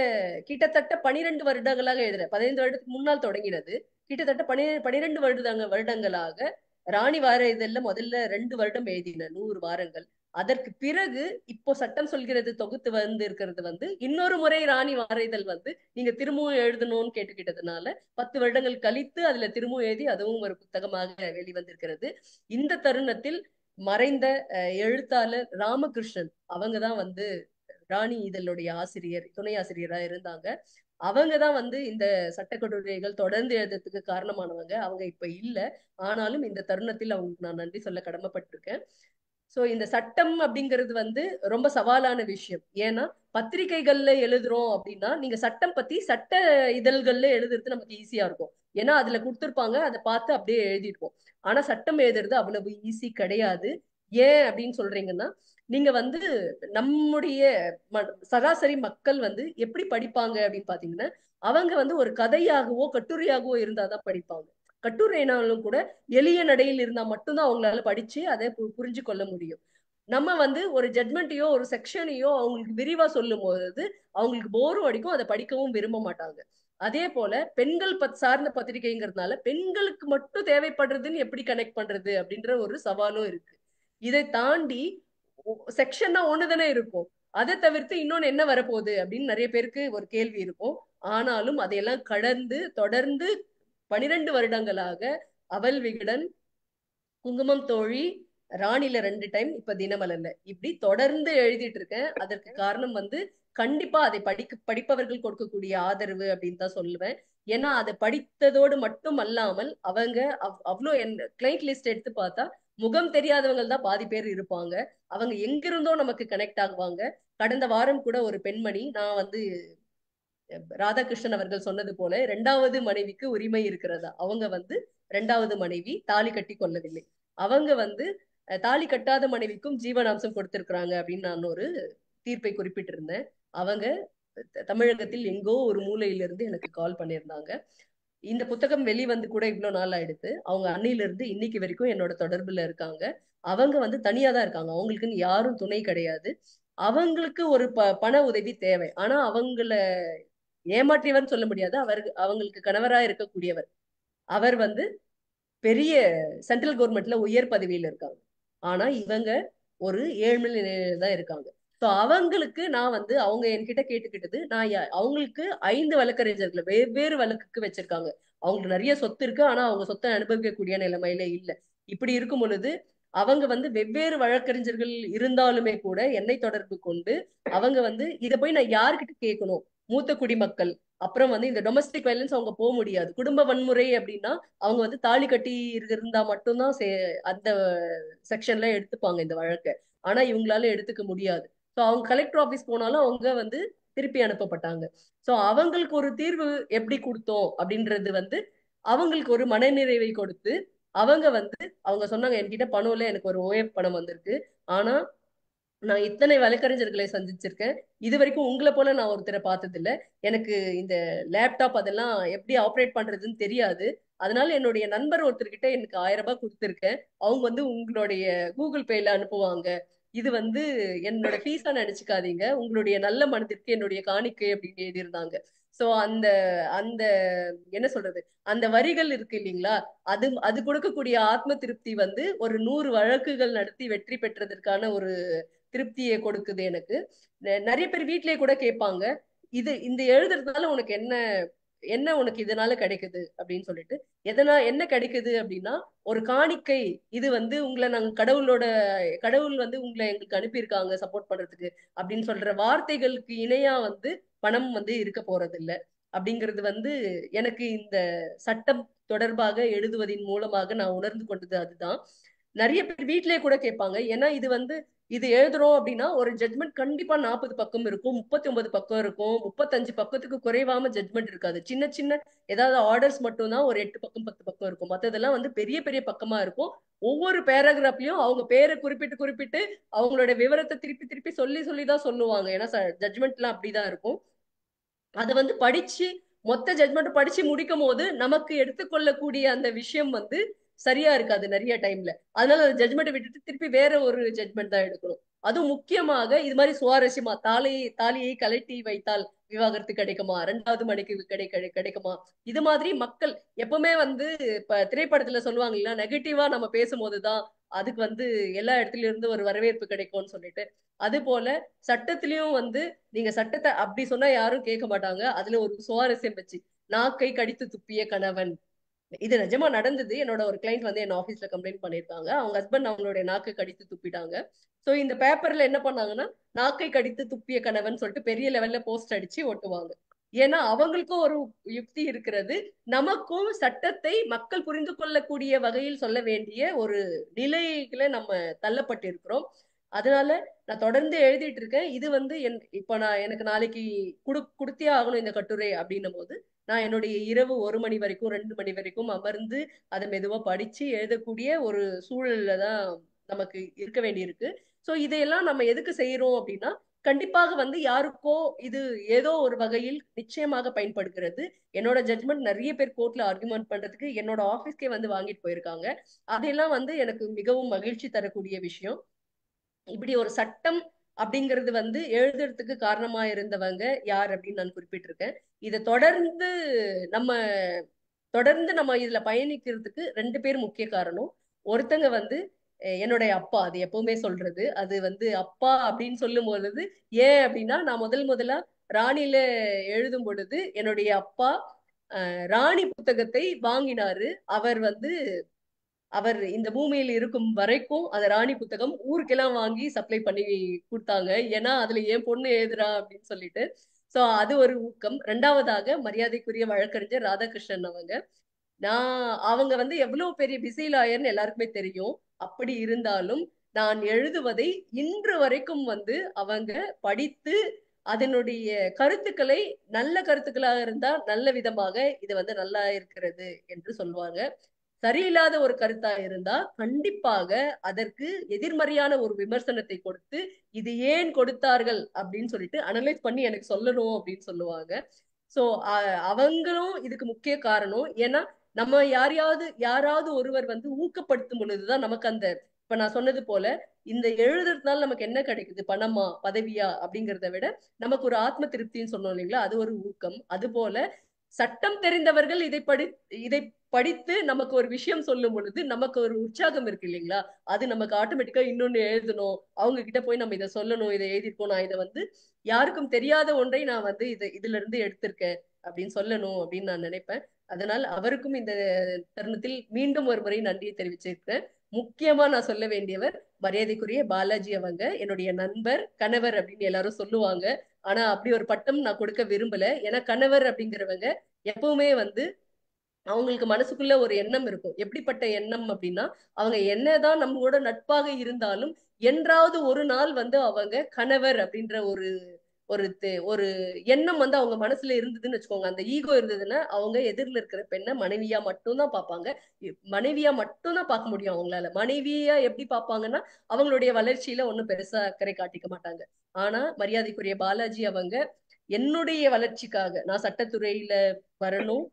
கிட்டத்தட்ட 12 வருடங்களாக எழுதுற, 15 வருடத்துக்கு முன்னால் தொடங்கினது, கிட்டத்தட்ட 12 வருடங்களாக ராணி வார இதழ்ல முதல்ல 2 வருடம் எழுதின 100 வாரங்கள். அதற்கு பிறகு இப்போ சட்டம் சொல்கிறது தொகுத்து வந்து இருக்கிறது வந்து இன்னொரு முறை ராணி வார இதழ் வந்து நீங்க திரும்பவும் எழுதணும்னு கேட்டுக்கிட்டதுனால 10 வருடங்கள் கழித்து அதுல திரும்பவும் எழுதி அதுவும் ஒரு புத்தகமாக வெளிவந்திருக்கிறது. இந்த தருணத்தில் மறைந்த எழுத்தாளர் ராமகிருஷ்ணன் அவங்கதான் வந்து ராணி இதழுடைய ஆசிரியர், துணை ஆசிரியரா இருந்தாங்க. அவங்கதான் வந்து இந்த சட்டக்கட்டுரைகள் தொடர்ந்து எழுதுறதுக்கு காரணமானவங்க. அவங்க இப்ப இல்ல, ஆனாலும் இந்த தருணத்தில் அவங்களுக்கு நான் நன்றி சொல்ல கடமைப்பட்டிருக்கேன். சோ இந்த சட்டம் அப்படிங்கிறது வந்து ரொம்ப சவாலான விஷயம். ஏன்னா பத்திரிகைகள்ல எழுதுறோம் அப்படின்னா நீங்க சட்டம் பத்தி சட்ட இதழ்கள்ல எழுதுறது நமக்கு ஈஸியா இருக்கும். ஏன்னா அதுல கொடுத்துருப்பாங்க, அதை பார்த்து அப்படியே எழுதிடுவோம். ஆனா சட்டம் எழுதுறது அவ்வளவு ஈஸி கிடையாது. ஏன் அப்படின்னு சொல்றீங்கன்னா, நீங்க வந்து நம்முடைய சராசரி மக்கள் வந்து எப்படி படிப்பாங்க அப்படின்னு பாத்தீங்கன்னா, அவங்க வந்து ஒரு கதையாகவோ கட்டுரையாகவோ இருந்தாதான் படிப்பாங்க. கட்டுரைனாலும் கூட எளிய நடையில் இருந்தா மட்டும்தான் அவங்களால படிச்சு அதை புரிஞ்சு கொள்ள முடியும். நம்ம வந்து ஒரு ஜட்மெண்ட்டையோ ஒரு செக்ஷனையோ அவங்களுக்கு விரிவா சொல்லும் போது அவங்களுக்கு போரும் அடிக்கும், அதை படிக்கவும் விரும்ப மாட்டாங்க. அதே போல பெண்கள் சார்ந்த பத்திரிகைங்கிறதுனால பெண்களுக்கு மட்டும் தேவைப்படுறதுன்னு எப்படி கனெக்ட் பண்றது அப்படின்ற ஒரு சவாலும் இருக்கு. இதை தாண்டி செக்ஷன்னா ஒண்ணுதானே இருக்கும், அதை தவிர்த்து இன்னொன்னு என்ன வரப்போகுது அப்படின்னு நிறைய பேருக்கு ஒரு கேள்வி இருக்கும். ஆனாலும் அதையெல்லாம் கடந்து தொடர்ந்து 12 வருடங்களாக அவல் விகடன், குங்குமம் தோழி, ராணில 2 டைம், இப்ப தினமலர்ல இப்படி தொடர்ந்து எழுதிட்டு இருக்கேன். அதற்கு காரணம் வந்து கண்டிப்பா அதை படிப்பவர்கள் கொடுக்கக்கூடிய ஆதரவு அப்படின்னு தான் சொல்லுவேன். ஏன்னா அதை படித்ததோடு மட்டும் அல்லாமல் அவங்க அவ்வளோ கிளைண்ட் லிஸ்ட் எடுத்து பார்த்தா முகம் தெரியாதவங்க தான் பாதி பேர் இருப்பாங்க. அவங்க எங்கிருந்தோ நமக்கு கனெக்ட் ஆகுவாங்க. கடந்த வாரம் கூட ஒரு பெண்மணி, நான் வந்து ராதாகிருஷ்ணன் அவர்கள் சொன்னது போல 2வது மனைவிக்கு உரிமை இருக்கிறதா, அவங்க வந்து 2வது மனைவி தாலி கட்டி கொள்ளவில்லை, அவங்க வந்து தாலி கட்டாத மனைவிக்கும் ஜீவனாம்சம் கொடுத்திருக்கிறாங்க அப்படின்னு நான் ஒரு தீர்ப்பை குறிப்பிட்டிருந்தேன். அவங்க தமிழகத்தில் எங்கோ ஒரு மூலையிலிருந்து எனக்கு கால் பண்ணியிருந்தாங்க. இந்த புத்தகம் வெளிவந்து கூட இவ்வளவு நாள் ஆயிடுத்து. அவங்க அன்னையில இருந்து இன்னைக்கு வரைக்கும் என்னோட தொடர்புல இருக்காங்க. அவங்க வந்து தனியா தான் இருக்காங்க, அவங்களுக்குன்னு யாரும் துணை கிடையாது. அவங்களுக்கு ஒரு பண உதவி தேவை. ஆனா அவங்கள ஏமாற்றியவர் சொல்ல முடியாது, அவங்களுக்கு கணவரா இருக்கக்கூடியவர் அவர் வந்து பெரிய சென்ட்ரல் கவர்மெண்ட்ல உயர் பதவியில இருக்காங்க. ஆனா இவங்க ஒரு ஏழ்மை நிலையில தான் இருக்காங்க. சோ அவங்களுக்கு நான் வந்து அவங்க என்கிட்ட கேட்டுக்கிட்டது, நான் அவங்களுக்கு 5 வழக்கறிஞர்களை வெவ்வேறு வழக்குக்கு வச்சிருக்காங்க. அவங்களுக்கு நிறைய சொத்து இருக்கு, ஆனா அவங்க சொத்தை அனுபவிக்கக்கூடிய நிலைமையில இல்ல. இப்படி இருக்கும் பொழுது அவங்க வந்து வெவ்வேறு வழக்கறிஞர்கள் இருந்தாலுமே கூட என்னை தொடர்பு கொண்டு அவங்க வந்து இதை போய் நான் யாருக்கிட்ட கேட்கணும், மூத்த குடிமக்கள், அப்புறம் வந்து இந்த டொமஸ்டிக் வயலன்ஸ் அவங்க போக முடியாது, குடும்ப வன்முறை அப்படின்னா அவங்க வந்து தாலி கட்டி இருந்தா மட்டும்தான் அந்த செக்ஷன்ல எடுத்துப்பாங்க இந்த வழக்கை. ஆனா இவங்களால எடுத்துக்க முடியாது. ஸோ அவங்க கலெக்டர் ஆபீஸ் போனாலும் அவங்க வந்து திருப்பி அனுப்பப்பட்டாங்க. ஸோ அவங்களுக்கு ஒரு தீர்வு எப்படி கொடுத்தோம் அப்படின்றது வந்து அவங்களுக்கு ஒரு மனநிறைவை கொடுத்து அவங்க வந்து அவங்க சொன்னாங்க, என்கிட்ட பணம் இல்லை, எனக்கு ஒரு ஓஎஃப் பணம் வந்திருக்கு, ஆனா நான் இத்தனை வழக்கறிஞர்களை சந்திச்சிருக்கேன், இது வரைக்கும் உங்களை போல நான் ஒருத்தரை பார்த்தது இல்லை, எனக்கு இந்த லேப்டாப் அதெல்லாம் எப்படி ஆப்ரேட் பண்றதுன்னு தெரியாது, அதனால என்னுடைய நண்பர் ஒருத்தர்கிட்ட எனக்கு 1000 ரூபாய் கொடுத்துருக்கேன், அவங்க வந்து உங்களுடைய கூகுள் பேல அனுப்புவாங்க, இது வந்து என்னோட ஃபீஸா நினைச்சுக்காதீங்க, உங்களுடைய நல்ல மனதிற்கு என்னுடைய காணிக்கை அப்படின்னு எழுதியிருந்தாங்க. சோ அந்த அந்த என்ன சொல்றது, அந்த வரிகள் இருக்கு இல்லைங்களா, அது அது கொடுக்கக்கூடிய ஆத்ம திருப்தி வந்து ஒரு 100 வழக்குகள் நடத்தி வெற்றி பெற்றதற்கான ஒரு திருப்தியை கொடுக்குது எனக்கு. நிறைய பேர் வீட்லயே கூட கேட்பாங்க, இது இந்த எழுதுறதுனால உனக்கு என்ன, என்ன உனக்கு இதனால கிடைக்குது அப்படின்னு சொல்லிட்டு. என்ன கிடைக்குது அப்படின்னா, ஒரு காணிக்கை. இது வந்து உங்களை நாங்க கடவுள் வந்து உங்களை எங்களுக்கு அனுப்பியிருக்காங்க சப்போர்ட் பண்றதுக்கு அப்படின்னு சொல்ற வார்த்தைகளுக்கு இணையா வந்து பணம் வந்து இருக்க போறது இல்ல அப்படிங்கிறது வந்து எனக்கு இந்த சட்டம் தொடர்பாக எழுதுவதின் மூலமாக நான் உணர்ந்து கொண்டது அதுதான். நிறைய பேர் வீட்லயே கூட கேட்பாங்க, ஏன்னா இது வந்து இது எழுதுறோம் அப்படின்னா ஒரு ஜட்மெண்ட் கண்டிப்பா 40 பக்கம் இருக்கும், 39 பக்கம் இருக்கும், 35 பக்கத்துக்கு குறைவாம ஜட்மெண்ட் இருக்காது. சின்ன சின்ன ஏதாவது ஆர்டர்ஸ் மட்டும் தான் ஒரு 8 பக்கம் 10 பக்கம் இருக்கும். மத்ததெல்லாம் வந்து பெரிய பெரிய பக்கமா இருக்கும். ஒவ்வொரு பேராகிராஃப்லயும் அவங்க பேரை குறிப்பிட்டு குறிப்பிட்டு அவங்களோட விவரத்தை திருப்பி திருப்பி சொல்லி சொல்லிதான் சொல்லுவாங்க. ஏன்னா ஜட்மெண்ட் எல்லாம் அப்படிதான் இருக்கும். அதை வந்து படிச்சு மொத்த ஜட்மெண்ட் படிச்சு முடிக்கும் போது நமக்கு எடுத்துக்கொள்ளக்கூடிய அந்த விஷயம் வந்து சரியா இருக்காது நிறைய டைம்ல. அதனால அந்த ஜட்மெண்ட்டை விட்டுட்டு திருப்பி வேற ஒரு ஜட்மெண்ட் தான் எடுக்கணும். அதுவும் முக்கியமாக இது மாதிரி சுவாரஸ்யமா தாலியை கழட்டி வைத்தால் விவாகரத்து கிடைக்குமா, 2வது மணிக்கு கிடைக்குமா, இது மாதிரி மக்கள் எப்பவுமே வந்து இப்ப திரைப்படத்துல சொல்லுவாங்க இல்லையா, நெகட்டிவா நம்ம பேசும்போதுதான் அதுக்கு வந்து எல்லா இடத்துல இருந்து ஒரு வரவேற்பு கிடைக்கும்னு சொல்லிட்டு. அது போல சட்டத்திலயும் வந்து நீங்க சட்டத்தை அப்படி சொன்னா யாரும் கேட்க மாட்டாங்க. அதுல ஒரு சுவாரஸ்யம் வச்சு, நாக்கை கடித்து துப்பிய கணவன், இது நிஜமா நடந்தது. என்னோட ஒரு கிளைண்ட் வந்து என்ன ஆபீஸ்ல கம்ப்ளைண்ட் பண்ணிருக்காங்க, அவங்க ஹஸ்பண்ட் அவங்களுடைய நாக்கை கடித்து துப்பிட்டாங்க. சோ இந்த பேப்பர்ல என்ன பண்ணாங்கன்னா, நாக்கை கடித்து துப்பிய கணவன் சொல்லிட்டு பெரிய லெவல்ல போஸ்ட் அடிச்சு ஒட்டுவாங்க. ஏன்னா அவங்களுக்கும் ஒரு யுக்தி இருக்கிறது, நமக்கும் சட்டத்தை மக்கள் புரிந்து கொள்ளக்கூடிய வகையில் சொல்ல வேண்டிய ஒரு நிலையில நம்ம தள்ளப்பட்டு இருக்கிறோம். அதனால நான் தொடர்ந்து எழுதிட்டு இருக்கேன். இது வந்து இப்ப நான் எனக்கு நாளைக்கு கொடுத்தே ஆகணும் இந்த கட்டுரை அப்படின்னும் போது, நான் என்னுடைய இரவு 1 மணி வரைக்கும் 2 மணி வரைக்கும் அமர்ந்து அதை மெதுவா படிச்சு எழுதக்கூடிய ஒரு சூழல்ல தான் நமக்கு இருக்க வேண்டியிருக்கு. சோ இதையெல்லாம் நம்ம எதுக்கு செய்யறோம் அப்படின்னா, கண்டிப்பாக வந்து யாருக்கோ இது ஏதோ ஒரு வகையில் நிச்சயமாக பயன்படுகிறது. என்னோட ஜட்மெண்ட் நிறைய பேர் கோர்ட்ல ஆர்குமெண்ட் பண்றதுக்கு என்னோட ஆபீஸ்க்கே வந்து வாங்கிட்டு போயிருக்காங்க. அதெல்லாம் வந்து எனக்கு மிகவும் மகிழ்ச்சி தரக்கூடிய விஷயம். இப்படி ஒரு சட்டம் அப்படிங்கிறது வந்து எழுதுறதுக்கு காரணமா இருந்தவங்க யார் அப்படின்னு நான் குறிப்பிட்டிருக்கேன். இதை நம்ம தொடர்ந்து நம்ம இதுல பயணிக்கிறதுக்கு 2 பேர் முக்கிய காரணம். ஒருத்தங்க வந்து என்னுடைய அப்பா, அது எப்பவுமே சொல்றது, அது வந்து அப்பா அப்படின்னு சொல்லும் பொழுது ஏன் அப்படின்னா, நான் முதலா ராணில எழுதும் பொழுது என்னுடைய அப்பா ராணி புத்தகத்தை வாங்கினாரு. அவர் இந்த பூமியில் இருக்கும் வரைக்கும் அந்த ராணி புத்தகம் ஊருக்கெல்லாம் வாங்கி சப்ளை பண்ணி கொடுத்தாங்க. ஏன்னா அதுல என் பொண்ணு எழுதுறா அப்படின்னு சொல்லிட்டு. சோ அது ஒரு ஊக்கம். 2வதாக மரியாதைக்குரிய வழக்கறிஞர் ராதாகிருஷ்ணன் அவங்க வந்து எவ்வளவு பெரிய பிஸி லாயர்னு எல்லாருக்குமே தெரியும். அப்படி இருந்தாலும் நான் எழுதுவதை இன்று வரைக்கும் வந்து அவங்க படித்து அதனுடைய கருத்துக்களை, நல்ல கருத்துக்களாக இருந்தா நல்ல விதமாக இது வந்து நல்லா இருக்கிறது என்று சொல்லுவாங்க. சரியில்லாத ஒரு கருத்தா இருந்தா கண்டிப்பாக அதற்கு எதிர்மறையான ஒரு விமர்சனத்தை கொடுத்து இது ஏன் கொடுத்தார்கள் அப்படின்னு சொல்லிட்டு அனலைஸ் பண்ணி எனக்கு சொல்லணும் அப்படின்னு சொல்லுவாங்க. சோ அவங்களும் இதுக்கு முக்கிய காரணம். ஏன்னா நம்ம யாராவது ஒருவர் வந்து ஊக்கப்படுத்தும் பொழுதுதான் நமக்கு அந்த, இப்ப நான் சொன்னது போல, இந்த எழுதுறதுனால நமக்கு என்ன கிடைக்குது, பணமா பதவியா அப்படிங்கிறத விட நமக்கு ஒரு ஆத்ம திருப்தின்னு சொன்னோம் இல்லைங்களா, அது ஒரு ஊக்கம். அது போல சட்டம் தெரிந்தவர்கள் இதை படித்து நமக்கு ஒரு விஷயம் சொல்லும் பொழுது நமக்கு ஒரு உற்சாகம் இருக்கு இல்லைங்களா, அது நமக்கு ஆட்டோமேட்டிக்கா இன்னொன்னு எழுதணும், அவங்க கிட்ட போய் நம்ம இதை சொல்லணும், இதை எழுதிருக்கோம், நான் இதை வந்து யாருக்கும் தெரியாத ஒன்றை நான் வந்து இதுல இருந்து எடுத்திருக்கேன் அப்படின்னு சொல்லணும் அப்படின்னு நான் நினைப்பேன். அதனால் அவருக்கும் இந்த தருணத்தில் மீண்டும் ஒரு முறை நன்றியை தெரிவிச்சிருக்கிறேன். முக்கியமா நான் சொல்ல வேண்டியவர் மரியாதைக்குரிய பாலாஜி. அவங்க என்னுடைய நண்பர், கணவர் அப்படின்னு எல்லாரும் சொல்லுவாங்க. ஆனா அப்படி ஒரு பட்டம் நான் கொடுக்க விரும்பல. ஏன்னா கணவர் அப்படிங்கிறவங்க எப்பவுமே வந்து அவங்களுக்கு மனசுக்குள்ள ஒரு எண்ணம் இருக்கும். எப்படிப்பட்ட எண்ணம் அப்படின்னா, அவங்க என்னதான் நம்மளோட நட்பாக இருந்தாலும் என்றாவது ஒரு நாள் வந்து அவங்க கணவர் அப்படின்ற ஒரு ஒரு ஒரு எண்ணம் வந்து அவங்க மனசுல இருந்ததுன்னு வச்சுக்கோங்க, அந்த ஈகோ இருந்ததுன்னா அவங்க எதிரில் இருக்கிற பெண்ணை மனைவியா மட்டும்தான் பார்ப்பாங்க. மனைவியா மட்டும்தான் பார்க்க முடியும் அவங்களால. மனைவியா எப்படி பார்ப்பாங்கன்னா, அவங்களுடைய வளர்ச்சியில ஒன்னும் பெருசா அக்கறை காட்டிக்க மாட்டாங்க. ஆனா மரியாதைக்குரிய பாலாஜி அவங்க என்னுடைய வளர்ச்சிக்காக நான் சட்டத்துறையில வரணும்,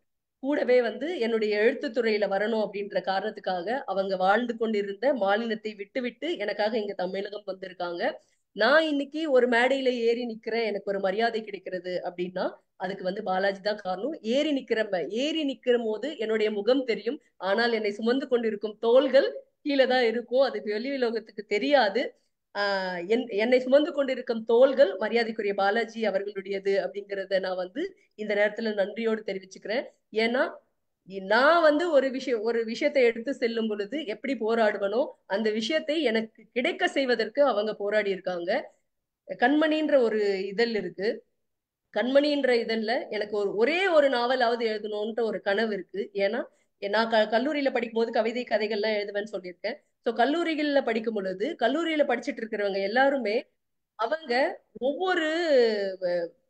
கூடவே வந்து என்னுடைய எழுத்துத்துறையில வரணும் அப்படின்ற காரணத்துக்காக அவங்க வாழ்ந்து கொண்டிருந்த மாநிலத்தை விட்டு விட்டு எனக்காக இங்க தமிழகம் வந்திருக்காங்க. நான் இன்னைக்கு ஒரு மேடையில ஏறி நிக்கிறேன், எனக்கு ஒரு மரியாதை கிடைக்கிறது அப்படின்னா அதுக்கு வந்து பாலாஜி தான் காரணம். ஏறி நிக்கிற போது என்னுடைய முகம் தெரியும், ஆனால் என்னை சுமந்து கொண்டிருக்கும் தோள்கள் கீழே தான் இருக்கும். அது வெளி உலகத்துக்கு தெரியாது. என்னை சுமந்து கொண்டிருக்கும் தோள்கள் மரியாதைக்குரிய பாலாஜி அவர்களுடையது அப்படிங்கறத நான் வந்து இந்த நேரத்துல நன்றியோடு தெரிவிச்சுக்கிறேன். ஏன்னா நான் வந்து ஒரு விஷயத்தை எடுத்து செல்லும் பொழுது எப்படி போராடுவனோ அந்த விஷயத்தை எனக்கு கிடைக்க செய்வதற்கு அவங்க போராடி இருக்காங்க. கண்மணின்ற ஒரு இதழ் இருக்கு. கண்மணின்ற இதழ்ல எனக்கு ஒரே ஒரு நாவலாவது எழுதணும்ன்ற ஒரு கனவு இருக்கு. ஏன்னா நான் கல்லூரியில படிக்கும் போது கவிதை கதைகள்லாம் எழுதுவேன்னு சொல்லியிருக்கேன். ஸோ கல்லூரிகள்ல படிக்கும் பொழுது கல்லூரியில படிச்சுட்டு இருக்கிறவங்க எல்லாருமே அவங்க ஒவ்வொரு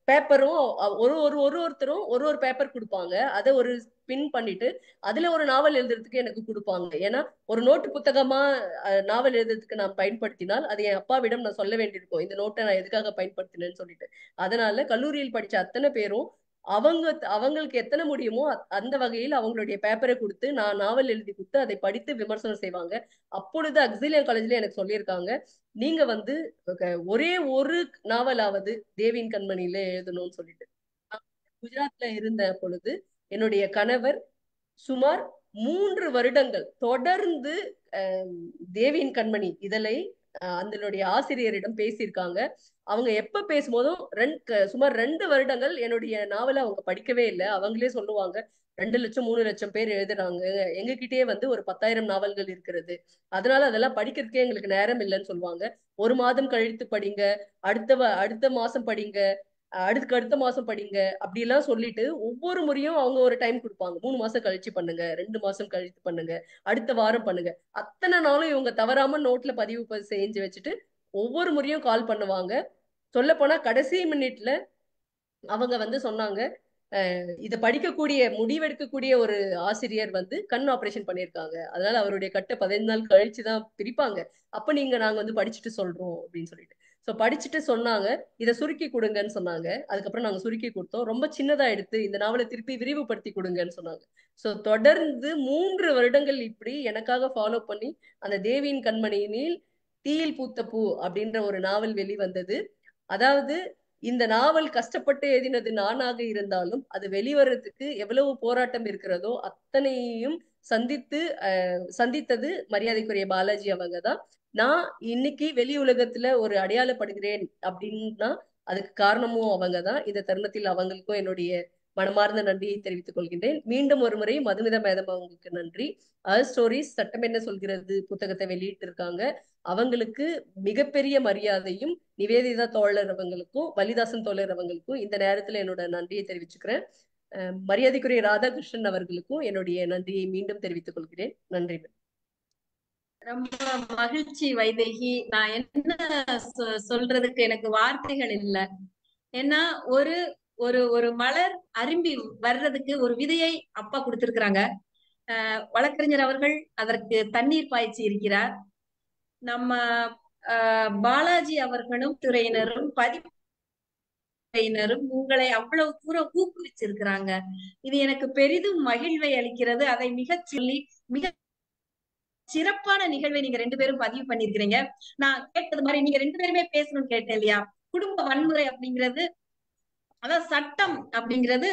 பேப்பரும் ஒருத்தரும் ஒரு பேப்பர் கொடுப்பாங்க. அதை ஒரு பின் பண்ணிட்டு அதுல ஒரு நாவல் எழுதுறதுக்கு எனக்கு கொடுப்பாங்க. ஏன்னா ஒரு நோட்டு புத்தகமா நாவல் எழுதுறதுக்கு நான் பயன்படுத்தினால் அது என் அப்பாவிடம் நான் சொல்ல வேண்டியிருக்கும், இந்த நோட்டை நான் எதுக்காக பயன்படுத்தினேன்னு சொல்லிட்டு. அதனால கல்லூரியில் படிச்ச அத்தனை பேரும் அவங்களுக்கு எத்தனை முடியுமோ அந்த வகையில் அவங்களுடைய பேப்பரை கொடுத்து நான் நாவல் எழுதி கொடுத்து அதை படித்து விமர்சனம் செய்வாங்க. அப்பொழுது அக்ஸிலியன் காலேஜ்ல எனக்கு சொல்லியிருக்காங்க, நீங்க வந்து ஒரே ஒரு நாவலாவது தேவியின் கண்மணியில எழுதணும்னு சொல்லிட்டு. குஜராத்ல இருந்த பொழுது என்னுடைய கணவர் சுமார் 3 வருடங்கள் தொடர்ந்து தேவியின் கண்மணி இதழை அதனுடைய ஆசிரியரிடம் பேசியிருக்காங்க. அவங்க எப்ப பேசும்போதும் சுமார் 2 வருடங்கள் என்னுடைய நாவலை அவங்க படிக்கவே இல்லை. அவங்களே சொல்லுவாங்க, 2 லட்சம் 3 லட்சம் பேர் எழுதுறாங்க, எங்ககிட்டயே வந்து ஒரு 10,000 நாவல்கள் இருக்கிறது, அதனால அதெல்லாம் படிக்கிறதுக்கே எங்களுக்கு நேரம் இல்லைன்னு சொல்லுவாங்க. 1 மாதம் கழித்து படிங்க, அடுத்த மாசம் படிங்க, அடுத்த மாசம் படிங்க, அப்படி எல்லாம் சொல்லிட்டு ஒவ்வொரு முறையும் அவங்க ஒரு டைம் கொடுப்பாங்க. 3 மாசம் கழிச்சு பண்ணுங்க, 2 மாசம் கழித்து பண்ணுங்க, அடுத்த வாரம் பண்ணுங்க. அத்தனை நாளும் இவங்க தவறாம நோட்ல பதிவு செஞ்சு வச்சுட்டு ஒவ்வொரு முறையும் கால் பண்ணுவாங்க. சொல்ல போனா கடைசி மினிட்ல அவங்க வந்து சொன்னாங்க, இதை படிக்கக்கூடிய முடிவெடுக்கக்கூடிய ஒரு ஆசிரியர் வந்து கண் ஆபரேஷன் பண்ணியிருக்காங்க, அதனால அவருடைய கட்டை 15 நாள் கழிச்சுதான் பிரிப்பாங்க, அப்ப நாங்க வந்து படிச்சுட்டு சொல்றோம் அப்படின்னு சொல்லிட்டு. ஸோ படிச்சுட்டு சொன்னாங்க, இதை சுருக்கி கொடுங்கன்னு சொன்னாங்க. அதுக்கப்புறம் நாங்க சுருக்கி கொடுத்தோம். ரொம்ப சின்னதா எடுத்து இந்த நாவலை திருப்பி விரிவுபடுத்தி கொடுங்கன்னு சொன்னாங்க. ஸோ தொடர்ந்து 3 வருடங்கள் இப்படி எனக்காக ஃபாலோ பண்ணி அந்த தேவியின் கண்மணியினில் தீயில் பூத்த பூ அப்படின்ற ஒரு நாவல் வெளிவந்தது. அதாவது இந்த நாவல் கஷ்டப்பட்டு எழுதினது நானாக இருந்தாலும் அது வெளிவரத்துக்கு எவ்வளவு போராட்டம் இருக்கிறதோ அத்தனையும் சந்தித்தது மரியாதைக்குரிய பாலாஜி அவங்க தான். நான் இன்னைக்கு வெளி உலகத்துல ஒரு அடையாளப்படுகிறேன் அப்படின்னா அதுக்கு காரணமும் அவங்க தான். இந்த தருணத்தில் அவங்களுக்கும் என்னுடைய மனமார்ந்த நன்றியை தெரிவித்துக் கொள்கின்றேன். மீண்டும் ஒரு முறை மதுமிதா மேடம் அவங்களுக்கு நன்றி. ஸ்டோரிஸ் சட்டம் என்ன சொல்கிறது புத்தகத்தை வெளியிட்டு இருக்காங்க. அவங்களுக்கு மிகப்பெரிய மரியாதையும் நிவேதிதா தோழர் அவங்களுக்கும் வலிதாசன் தோழர் அவங்களுக்கும் இந்த நேரத்துல என்னோட நன்றியை தெரிவிச்சுக்கிறேன். மரியாதைக்குரிய ராதாகிருஷ்ணன் அவர்களுக்கும் என்னுடைய நன்றியை மீண்டும் தெரிவித்துக் கொள்கிறேன். நன்றி. ரொம்ப மகிழ்ச்சி வைதேகி. நான் என்ன சொல்றதுக்கு எனக்கு வார்த்தைகள் இல்லை. ஏன்னா ஒரு ஒரு ஒரு மலர் அரும்பி வர்றதுக்கு ஒரு விதையை அப்பா கொடுத்திருக்கிறாங்க. வழக்கறிஞர் அவர்கள் அதற்கு தண்ணீர் பாய்ச்சி இருக்கிறார். நம்ம பாலாஜி அவர்களும் துறையினரும் பதிப்புரையினரும் உங்களை அவ்வளவு தூரம் ஊக்குவிச்சிருக்கிறாங்க. இது எனக்கு பெரிதும் மகிழ்வை அளிக்கிறது. அதை மிக சிறப்பான நிகழ்வை நீங்க 2 பேரும் பதிவு பண்ணிருக்கிறீங்க. நான் கேட்டது மாதிரி நீங்க 2 பேருமே பேசணும்னு கேட்டேன் இல்லையா? குடும்ப வன்முறை அப்படிங்கிறது, அதாவது சட்டம் அப்படிங்கிறது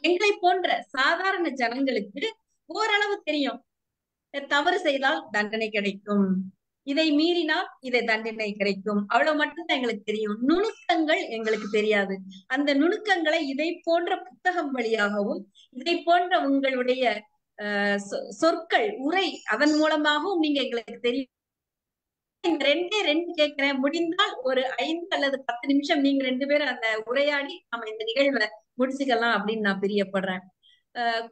எங்களை போன்ற சாதாரண ஜனங்களுக்கு ஓரளவு தெரியும். தவறு செய்தால் தண்டனை கிடைக்கும், இதை மீறினால் இதை தண்டனை கிடைக்கும், அவ்வளவு மட்டும்தான் எங்களுக்கு தெரியும். நுணுக்கங்கள் எங்களுக்கு தெரியாது. அந்த நுணுக்கங்களை இதை போன்ற புத்தகம் வழியாகவும் இதை போன்ற உங்களுடைய சொற்கள் உரை அதன் மூலமாகவும் நீங்க எங்களுக்கு தெரியும். இந்த 2 கேட்கிறேன். முடிந்தால் ஒரு 5 அல்லது 10 நிமிஷம் நீங்க 2 பேரும் அந்த உரையாடி நம்ம இந்த நிகழ்வை முடிச்சுக்கலாம் அப்படின்னு நான் பிரியப்படுறேன்.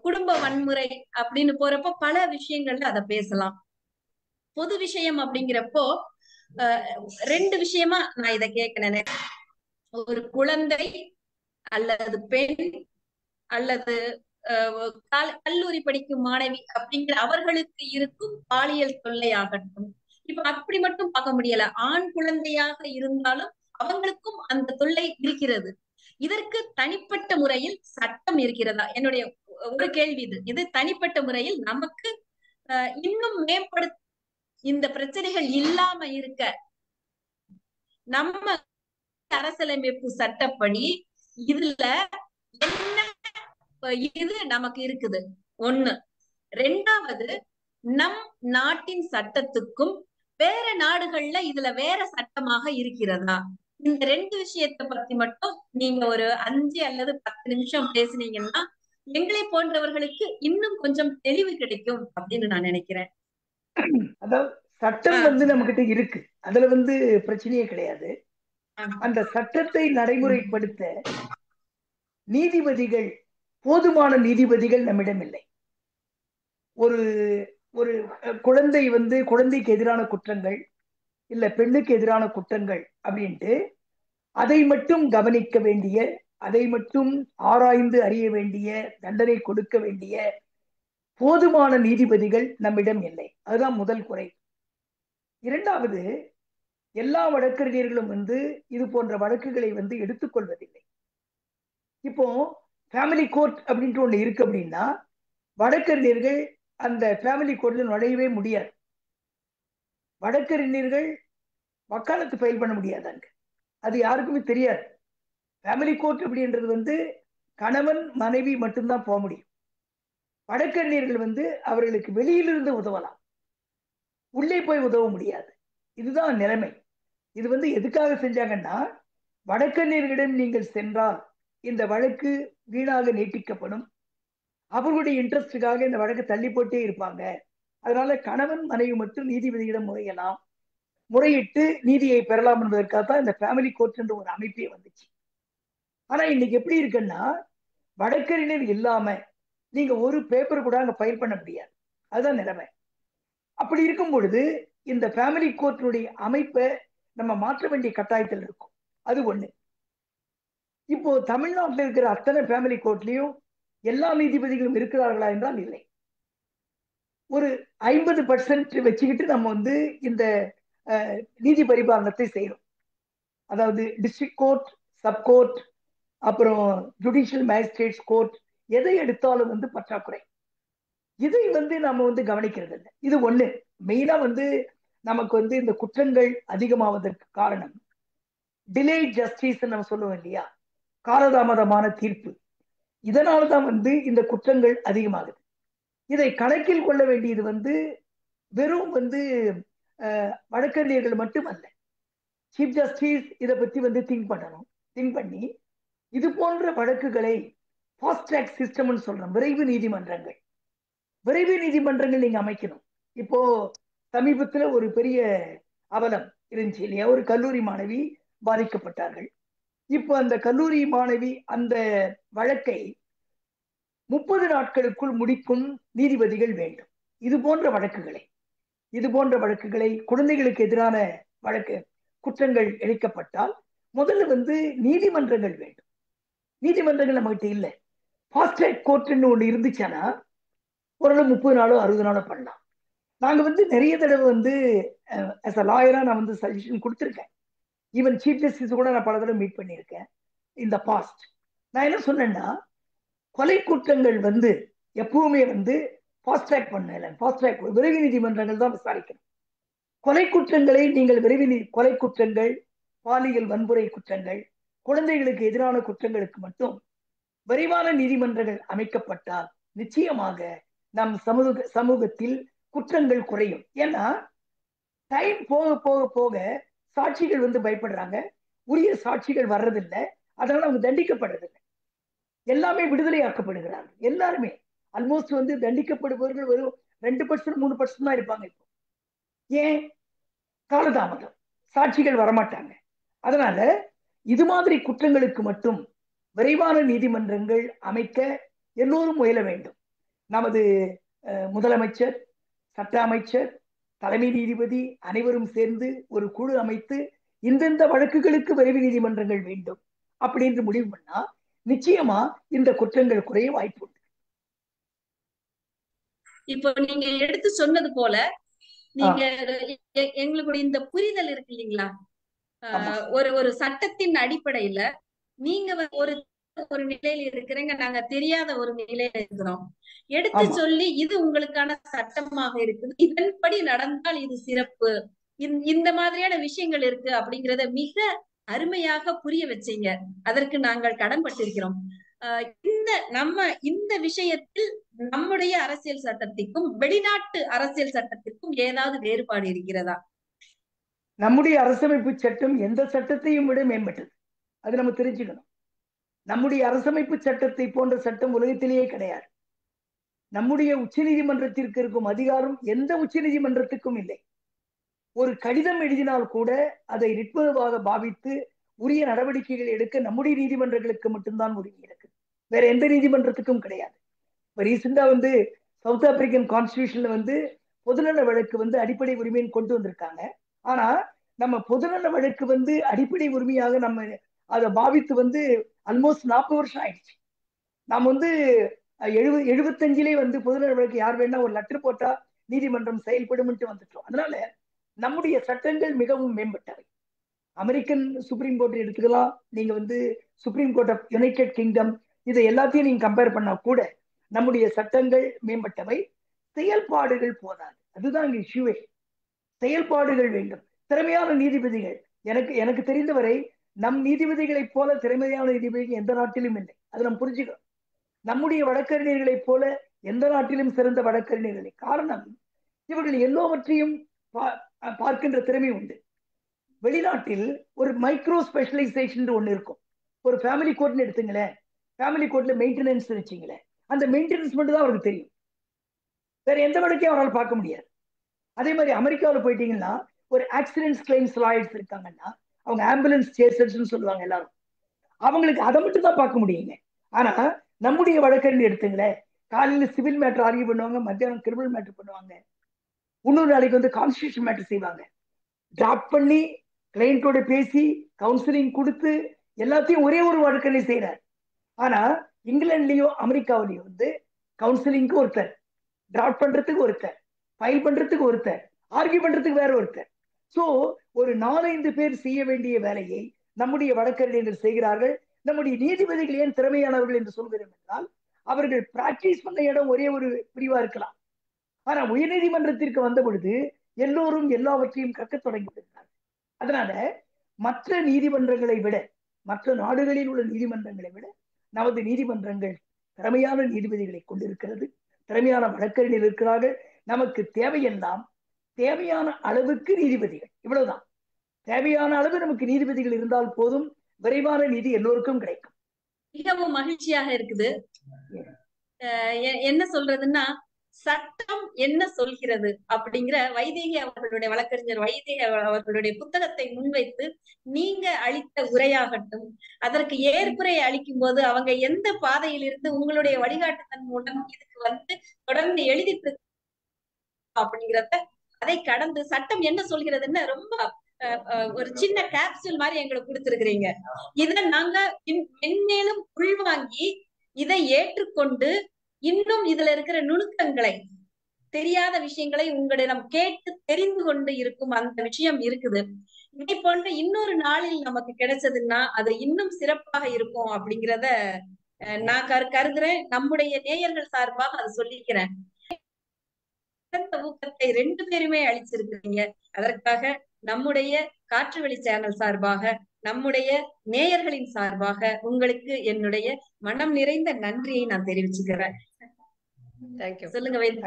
குடும்ப வன்முறை அப்படின்னு போறப்போ பல விஷயங்கள்ல அதை பேசலாம். பொது விஷயம் அப்படிங்கிறப்போ 2 விஷயமா நான் இதை கேட்கிறேன். ஒரு குழந்தை அல்லது பெண் அல்லது கல்லூரி படிக்கும் மாணவி அப்படிங்கிற அவர்களுக்கு இருக்கும் பாலியல் தொல்லை ஆகட்டும், இப்ப அப்படி மட்டும் பார்க்க முடியல. ஆண் குழந்தையாக இருந்தாலும் அவங்களுக்கும் அந்த தொல்லை இருக்கிறது. இதற்கு தனிப்பட்ட முறையில் சட்டம் இருக்கிறதா? என்னுடைய ஒரு கேள்வி இது தனிப்பட்ட முறையில் நமக்கு இன்னும் இந்த பிரச்சனைகள் இல்லாம இருக்க நம்ம அரசியலமைப்பு சட்டப்படி இதுல என்ன இது நமக்கு இருக்குது ஒண்ணு. ரெண்டாவது, நம் நாட்டின் சட்டத்துக்கும் வேற நாடுகள்ல இதுல வேற சட்டமாக இருக்கிறதா? இந்த ரெண்டு விஷயத்தை பத்தி மட்டும் நீங்க ஒரு 5 அல்லது 10 நிமிஷம் பேசுனீங்கன்னா எங்களை போன்றவர்களுக்கு இன்னும் கொஞ்சம் தெளிவு கிடைக்கும் அப்படின்னு நான் நினைக்கிறேன். அதாவது சட்டம் நம்ம கிட்ட இருக்கு, அதுல பிரச்சனையே கிடையாது. அந்த சட்டத்தை நடைமுறைப்படுத்த நீதிபதிகள், போதுமான நீதிபதிகள் நம்மிடம் இல்லை. ஒரு ஒரு குழந்தை குழந்தைக்கு எதிரான குற்றங்கள் இல்ல பெண்ணுக்கு எதிரான குற்றங்கள் அப்படின்ட்டு அதை மட்டும் கவனிக்க வேண்டிய, அதை மட்டும் ஆராய்ந்து அறிய வேண்டிய, தண்டனை கொடுக்க வேண்டிய போதுமான நீதிபதிகள் நம்மிடம் இல்லை. அதுதான் முதல் குறை. இரண்டாவது, எல்லா வழக்கறிஞர்களும் இது போன்ற வழக்குகளை எடுத்துக்கொள்வதில்லை. இப்போ ஃபேமிலி கோர்ட் அப்படின்ட்டு ஒண்ணு இருக்கு அப்படின்னா வழக்கறிஞர்கள் அந்த ஃபேமிலி கோர்ட்ல நுழையவே முடியாது. வழக்கறிஞர்கள் வக்காலத்து ஃபைல் பண்ண முடியாதாங்க, அது யாருக்குமே தெரியாது. ஃபேமிலி கோர்ட் அப்படின்றது கணவன் மனைவி மட்டும்தான் போக முடியும். வழக்கறிஞர்கள் அவர்களுக்கு வெளியிலிருந்து உதவலாம், உள்ளே போய் உதவ முடியாது. இதுதான் நிலைமை. இது எதுக்காக செஞ்சாங்கன்னா, வழக்கறிஞர்களிடம் நீங்கள் சென்றால் இந்த வழக்கு வீணாக நீட்டிக்கப்படும், அவர்களுடைய இன்ட்ரெஸ்டுக்காக இந்த வழக்கு தள்ளி போட்டே இருப்பாங்க. அதனால கணவன் மனைவி மட்டும் நீதிபதியிடம் முறையலாம், முறையிட்டு நீதியை பெறலாம் என்பதற்காக தான் இந்த ஃபேமிலி கோர்ட் என்ற ஒரு அமைப்பே வந்துச்சு. ஆனா இன்னைக்கு எப்படி இருக்குன்னா, வழக்கறிஞர் இல்லாம நீங்க ஒரு பேப்பர் கூட அங்க ஃபைல் பண்ண முடியாது. அதுதான் நிலைமை. அப்படி இருக்கும் பொழுது இந்த ஃபேமிலி கோர்ட்டினுடைய அமைப்பை நம்ம மாற்ற வேண்டிய கட்டாயத்தில் இருக்கும். அது ஒண்ணு. இப்போ தமிழ்நாட்டில் இருக்கிற அத்தனை ஃபேமிலி கோர்ட்லயும் எல்லா நீதிபதிகளும் இருக்கிறார்களா என்றால் இல்லை. ஒரு 50% வச்சுக்கிட்டு நம்ம இந்த நீதி பரிபாலனத்தை செய்யறோம். அதாவது டிஸ்ட்ரிக்ட் கோர்ட், சப் கோர்ட், அப்புறம் ஜுடிஷியல் மேஜிஸ்ட்ரேட்ஸ் கோர்ட், எதை எடுத்தாலும் பற்றாக்குறை. இதை நம்ம கவனிக்கிறது இல்லை. இது ஒண்ணு. மெயினா நமக்கு இந்த குற்றங்கள் அதிகமாவதற்கு காரணம் டிலே ஜஸ்டிஸ் நம்ம சொல்லுவோம் இல்லையா, காலதாமதமான தீர்ப்பு. இதனால்தான் இந்த குற்றங்கள் அதிகமாகுது. இதை கணக்கில் கொள்ள வேண்டியது வெறும் வழக்கறிஞர்கள் மட்டுமல்ல, சீஃப் ஜஸ்டிஸ் இதை பத்தி திங்க் பண்ணணும். திங்க் பண்ணி இது போன்ற வழக்குகளை ஃபாஸ்ட் ட்ராக் சிஸ்டம்னு சொல்றோம், விரைவு நீதிமன்றங்கள். விரைவு நீதிமன்றங்கள் நீங்க அமைக்கணும். இப்போ சமீபத்துல ஒரு பெரிய அவலம் இருந்துச்சு இல்லையா, ஒரு கல்லூரி மாணவி பாதிக்கப்பட்டார்கள். இப்போ அந்த கல்லூரி மாணவி அந்த வழக்கை 30 நாட்களுக்குள் முடிக்கும் நீதிபதிகள் வேண்டும். இது போன்ற வழக்குகளை குழந்தைகளுக்கு எதிரான வழக்கு குற்றங்கள் இழைக்கப்பட்டால் முதல்ல நீதிமன்றங்கள் வேண்டும். நீதிமன்றங்கள் நம்மகிட்ட இல்லை. ஃபாஸ்ட் ட்ராக் கோர்ட்னு ஒண்ணு இருந்துச்சுன்னா ஓரளவு 30 நாளோ 60 நாளோ பண்ணலாம். நாங்க நிறைய தடவை as a லாயரா நான் சஜஷன் கொடுத்துருக்கேன். ஈவன் சீஃப் ஜஸ்டிஸ் கூட நான் பல தடவை மீட் பண்ணியிருக்கேன் இந்த பாஸ்ட். நான் என்ன சொன்னேன்னா, கொலை குற்றங்கள் எப்பவுமே ஃபாஸ்ட் ட்ராக் பண்ணல, ஃபாஸ்ட் ட்ராக் விரைவு நீதிமன்றங்கள் தான் விசாரிக்கணும். கொலை குற்றங்களை நீங்கள் கொலை குற்றங்கள், பாலியல் வன்முறை குற்றங்கள், குழந்தைகளுக்கு எதிரான குற்றங்களுக்கு மட்டும் விரைவான நீதிமன்றங்கள் அமைக்கப்பட்டால் நிச்சயமாக நம் சமூகத்தில் குற்றங்கள் குறையும். ஏன்னா டைம் போக போக போக சாட்சிகள் பயப்படுறாங்க, உரிய சாட்சிகள் வர்றதில்லை, அதனால அவங்க தண்டிக்கப்படுறதில்லை. எல்லாமே விடுதலையாக்கப்படுகிறார்கள். எல்லாருமே ஆல்மோஸ்ட் தண்டிக்கப்படுபவர்கள் வெறும் 2% 3% தான் இருப்பாங்க. இப்போ ஏன்? காலதாமதம், சாட்சிகள் வரமாட்டாங்க. அதனால இது மாதிரி குற்றங்களுக்கு மட்டும் விரைவான நீதிமன்றங்கள் அமைக்க எல்லோரும் முயல வேண்டும். நமது முதலமைச்சர், சட்ட அமைச்சர், தலைமை நீதிபதி அனைவரும் சேர்ந்து ஒரு குழு அமைத்து இந்தந்த வழக்குகளுக்கு விரைவு நீதிமன்றங்கள் வேண்டும் அப்படின்னு முடிவு பண்ணா நிச்சயமா இந்த குற்றங்கள் குறைய வாய்ப்பு உண்டு. இப்போ நீங்க எடுத்து சொன்னது போல நீங்க எங்களுடைய இந்த புரிதல் இருக்கு இல்லைங்களா, ஒரு சட்டத்தின் அடிப்படையில நீங்க ஒரு ஒரு நிலையில இருக்கிறேங்க, நாங்க தெரியாத ஒரு நிலையில இருக்கிறோம். எடுத்து ஆமா. சொல்லி இது உங்களுக்கான சட்டமாக இருக்குது, இதன்படி நடந்தால் இது சிறப்பு, இந்த மாதிரியான விஷயங்கள் இருக்கு அப்படிங்கறத மிக அருமையாக புரிய வச்சீங்க. அதற்கு நாங்கள் கடன்பட்டிருக்கிறோம். இந்த விஷயத்தில் நம்முடைய அரசியல் சட்டத்திற்கும் வெளிநாட்டு அரசியல் சட்டத்திற்கும் ஏதாவது வேறுபாடு இருக்கிறதா? நம்முடைய அரசமைப்பு சட்டம் எந்த சட்டத்தையும் விட மேம்பட்டது. அது நம்ம தெரிஞ்சுக்கணும். நம்முடைய அரசமைப்பு சட்டத்தை போன்ற சட்டம் உலகத்திலேயே கிடையாது. நம்முடைய உச்ச நீதிமன்றத்திற்கு இருக்கும் அதிகாரம் எந்த உச்ச நீதிமன்றத்துக்கும் இல்லை. ஒரு கடிதம் எழுதினால் கூட அதை ரிட்மனுவாக பாவித்து உரிய நடவடிக்கைகள் எடுக்க நம்முடைய நீதிமன்றங்களுக்கு மட்டும்தான் உரிமை இருக்கு, வேற எந்த நீதிமன்றத்துக்கும் கிடையாது. இப்ப ரீசெண்டா சவுத் ஆப்பிரிக்கன் கான்ஸ்டிடியூஷன்ல பொதுநல வழக்கு அடிப்படை உரிமைன்னு கொண்டு வந்திருக்காங்க. ஆனா நம்ம பொதுநல வழக்கு அடிப்படை உரிமையாக நம்ம அதை பாவித்து ஆல்மோஸ்ட் 40 வருஷம் ஆயிடுச்சு. நாம் 75 பொதுநல வழக்கு யார் வேணா ஒரு லெட்டர் போட்டா நீதிமன்றம் செயல்படும் வந்துட்டோம். அதனால நம்முடைய சட்டங்கள் மிகவும் மேம்பட்டவை. அமெரிக்கன் சுப்ரீம் கோர்ட் எடுத்துக்கலாம், நீங்க supreme court of United Kingdom, இதை எல்லாத்தையும் நீங்க கம்பேர் பண்ணா கூட நம்முடைய சட்டங்கள் மேம்பட்டவை. செயல்பாடுகள் போதாது, அதுதான் இங்க இஷ்யூவே. செயல்பாடுகள் வேண்டும், திறமையான நீதிபதிகள். எனக்கு தெரிந்தவரை நம் நீதிபதிகளை போல திறமையான நீதிபதிகள் எந்த நாட்டிலும் இல்லை. அது நம்ம புரிஞ்சுக்கணும். நம்முடைய வழக்கறிஞர்களை போல எந்த நாட்டிலும் சிறந்த வழக்கறிஞர்களை. காரணம், இவர்கள் எல்லாவற்றையும் பார்க்கின்ற திறமை உண்டு. வெளிநாட்டில் ஒரு மைக்ரோ ஸ்பெஷலைசேஷன் ஒண்ணு இருக்கும். ஒரு ஃபேமிலி கோர்ட்னு எடுத்துங்களேன், ஃபேமிலி கோர்ட்ல மெயின்டெனன்ஸ் வச்சுங்களேன், அந்த மெயின்டெனன்ஸ் மட்டும் தான் அவருக்கு தெரியும், வேற எந்த வழக்கையும் அவரால் பார்க்க முடியாது. அதே மாதிரி அமெரிக்காவில் போயிட்டீங்கன்னா ஒரு ஆக்சிடென்ட்ஸ் கிளைம்ஸ் லாயர்ஸ் இருக்காங்கன்னா அவங்க ஆம்புலன்ஸ் சேசர்ஸ் சொல்லுவாங்க எல்லாரும், அவங்களுக்கு அதை மட்டும் தான் பார்க்க முடியுங்க. ஆனா நம்முடைய வழக்கறிஞர் எடுத்துங்களேன், காலையில சிவில் மேட்டர் ஆர்கியூ பண்ணுவாங்க, மத்தியானம் கிரிமினல் மேட்டர் பண்ணுவாங்க, இன்னொரு நாளைக்கு கான்ஸ்டிடியூஷன் மேட்டர் செய்வாங்க. டிராப் பண்ணி கிளைண்டோட பேசி கவுன்சிலிங் கொடுத்து எல்லாத்தையும் ஒரே ஒரு வழக்கறிஞர் செய்யறாரு. ஆனா இங்கிலாந்துலயோ அமெரிக்காவிலயோ கவுன்சிலிங்க்கு ஒருத்தர், டிராப் பண்றதுக்கு ஒருத்தர், ஃபைல் பண்றதுக்கு ஒருத்தர், ஆர்கியூ பண்றதுக்கு வேற ஒருத்தர். சோ ஒரு 4-5 பேர் செய்ய வேண்டிய வேலையை நம்முடைய வழக்கறிஞர்கள் செய்கிறார்கள். நம்முடைய நீதிபதிகள் ஏன் திறமையானவர்கள் என்று சொல்கிறோம் என்றால், அவர்கள் பிராக்டிஸ் பண்ண இடம் ஒரே ஒரு பிரிவா இருக்கலாம். ஆனா உயர்நீதிமன்றத்திற்கு வந்த பொழுது எல்லோரும் எல்லாவற்றையும் கற்க தொடங்கி விட்டார்கள். அதனால மற்ற நீதிமன்றங்களை விட, மற்ற நாடுகளில் உள்ள நீதிமன்றங்களை விட நமது நீதிமன்றங்கள் திறமையான நீதிபதிகளை கொண்டிருக்கிறது, திறமையான வழக்கறிஞர் இருக்கிறார்கள். நமக்கு தேவையெல்லாம் தேவையான அளவுக்கு நீதிபதிகள், இவ்வளவுதான். தேவையான அளவு நமக்கு நீதிபதிகள் இருந்தால் போதும், விரைவான நீதி எல்லோருக்கும் கிடைக்கும். மிகவும் மகிழ்ச்சியாக இருக்குது. என்ன சொல்றதுன்னா, சட்டம் என்ன சொல்கிறது அப்படிங்கிற வைதேகி அவர்களுடைய வழக்கறிஞர் வைதேகி அவர்களுடைய புத்தகத்தை முன்வைத்து நீங்க அளித்த உரையாகட்டும், அதற்கு ஏற்புரை அளிக்கும் போது அவங்க எந்த பாதையில் இருந்து உங்களுடைய வழிகாட்டுதல் மூலம் இதுக்கு தொடர்ந்து எழுதிட்டு அப்படிங்கிறத, அதை கடந்து சட்டம் என்ன சொல்கிறதுன்னு ரொம்ப ஒரு சின்ன கேப்சூல் மாதிரி எங்களுக்கு கொடுத்திருக்கிறீங்க. இதை நாங்க மென்மேலும் உள்வாங்கி இதை ஏற்றுக்கொண்டு இன்னும் இதுல இருக்கிற நுணுக்கங்களை, தெரியாத விஷயங்களை உங்களிடம் கேட்டு தெரிந்து கொண்டு இருக்கும் அந்த விஷயம் இருக்குது. இதை போன்ற இன்னொரு நாளில் நமக்கு கிடைச்சதுன்னா அது இன்னும் சிறப்பாக இருக்கும் அப்படிங்கிறத நான் கருதுறேன். நம்முடைய நேயர்கள் சார்பாக அதை சொல்லிக்கிறேன். ஊக்கத்தை 2 பேருமே அளிச்சிருக்கிறீங்க. அதற்காக நம்முடைய காற்றுவெளி சேனல் சார்பாக, நம்முடைய நேயர்களின் சார்பாக உங்களுக்கு என்னுடைய மனம் நிறைந்த நன்றியை நான் தெரிவிச்சுக்கிறேன். தேங்க்யூ. சொல்லுங்க.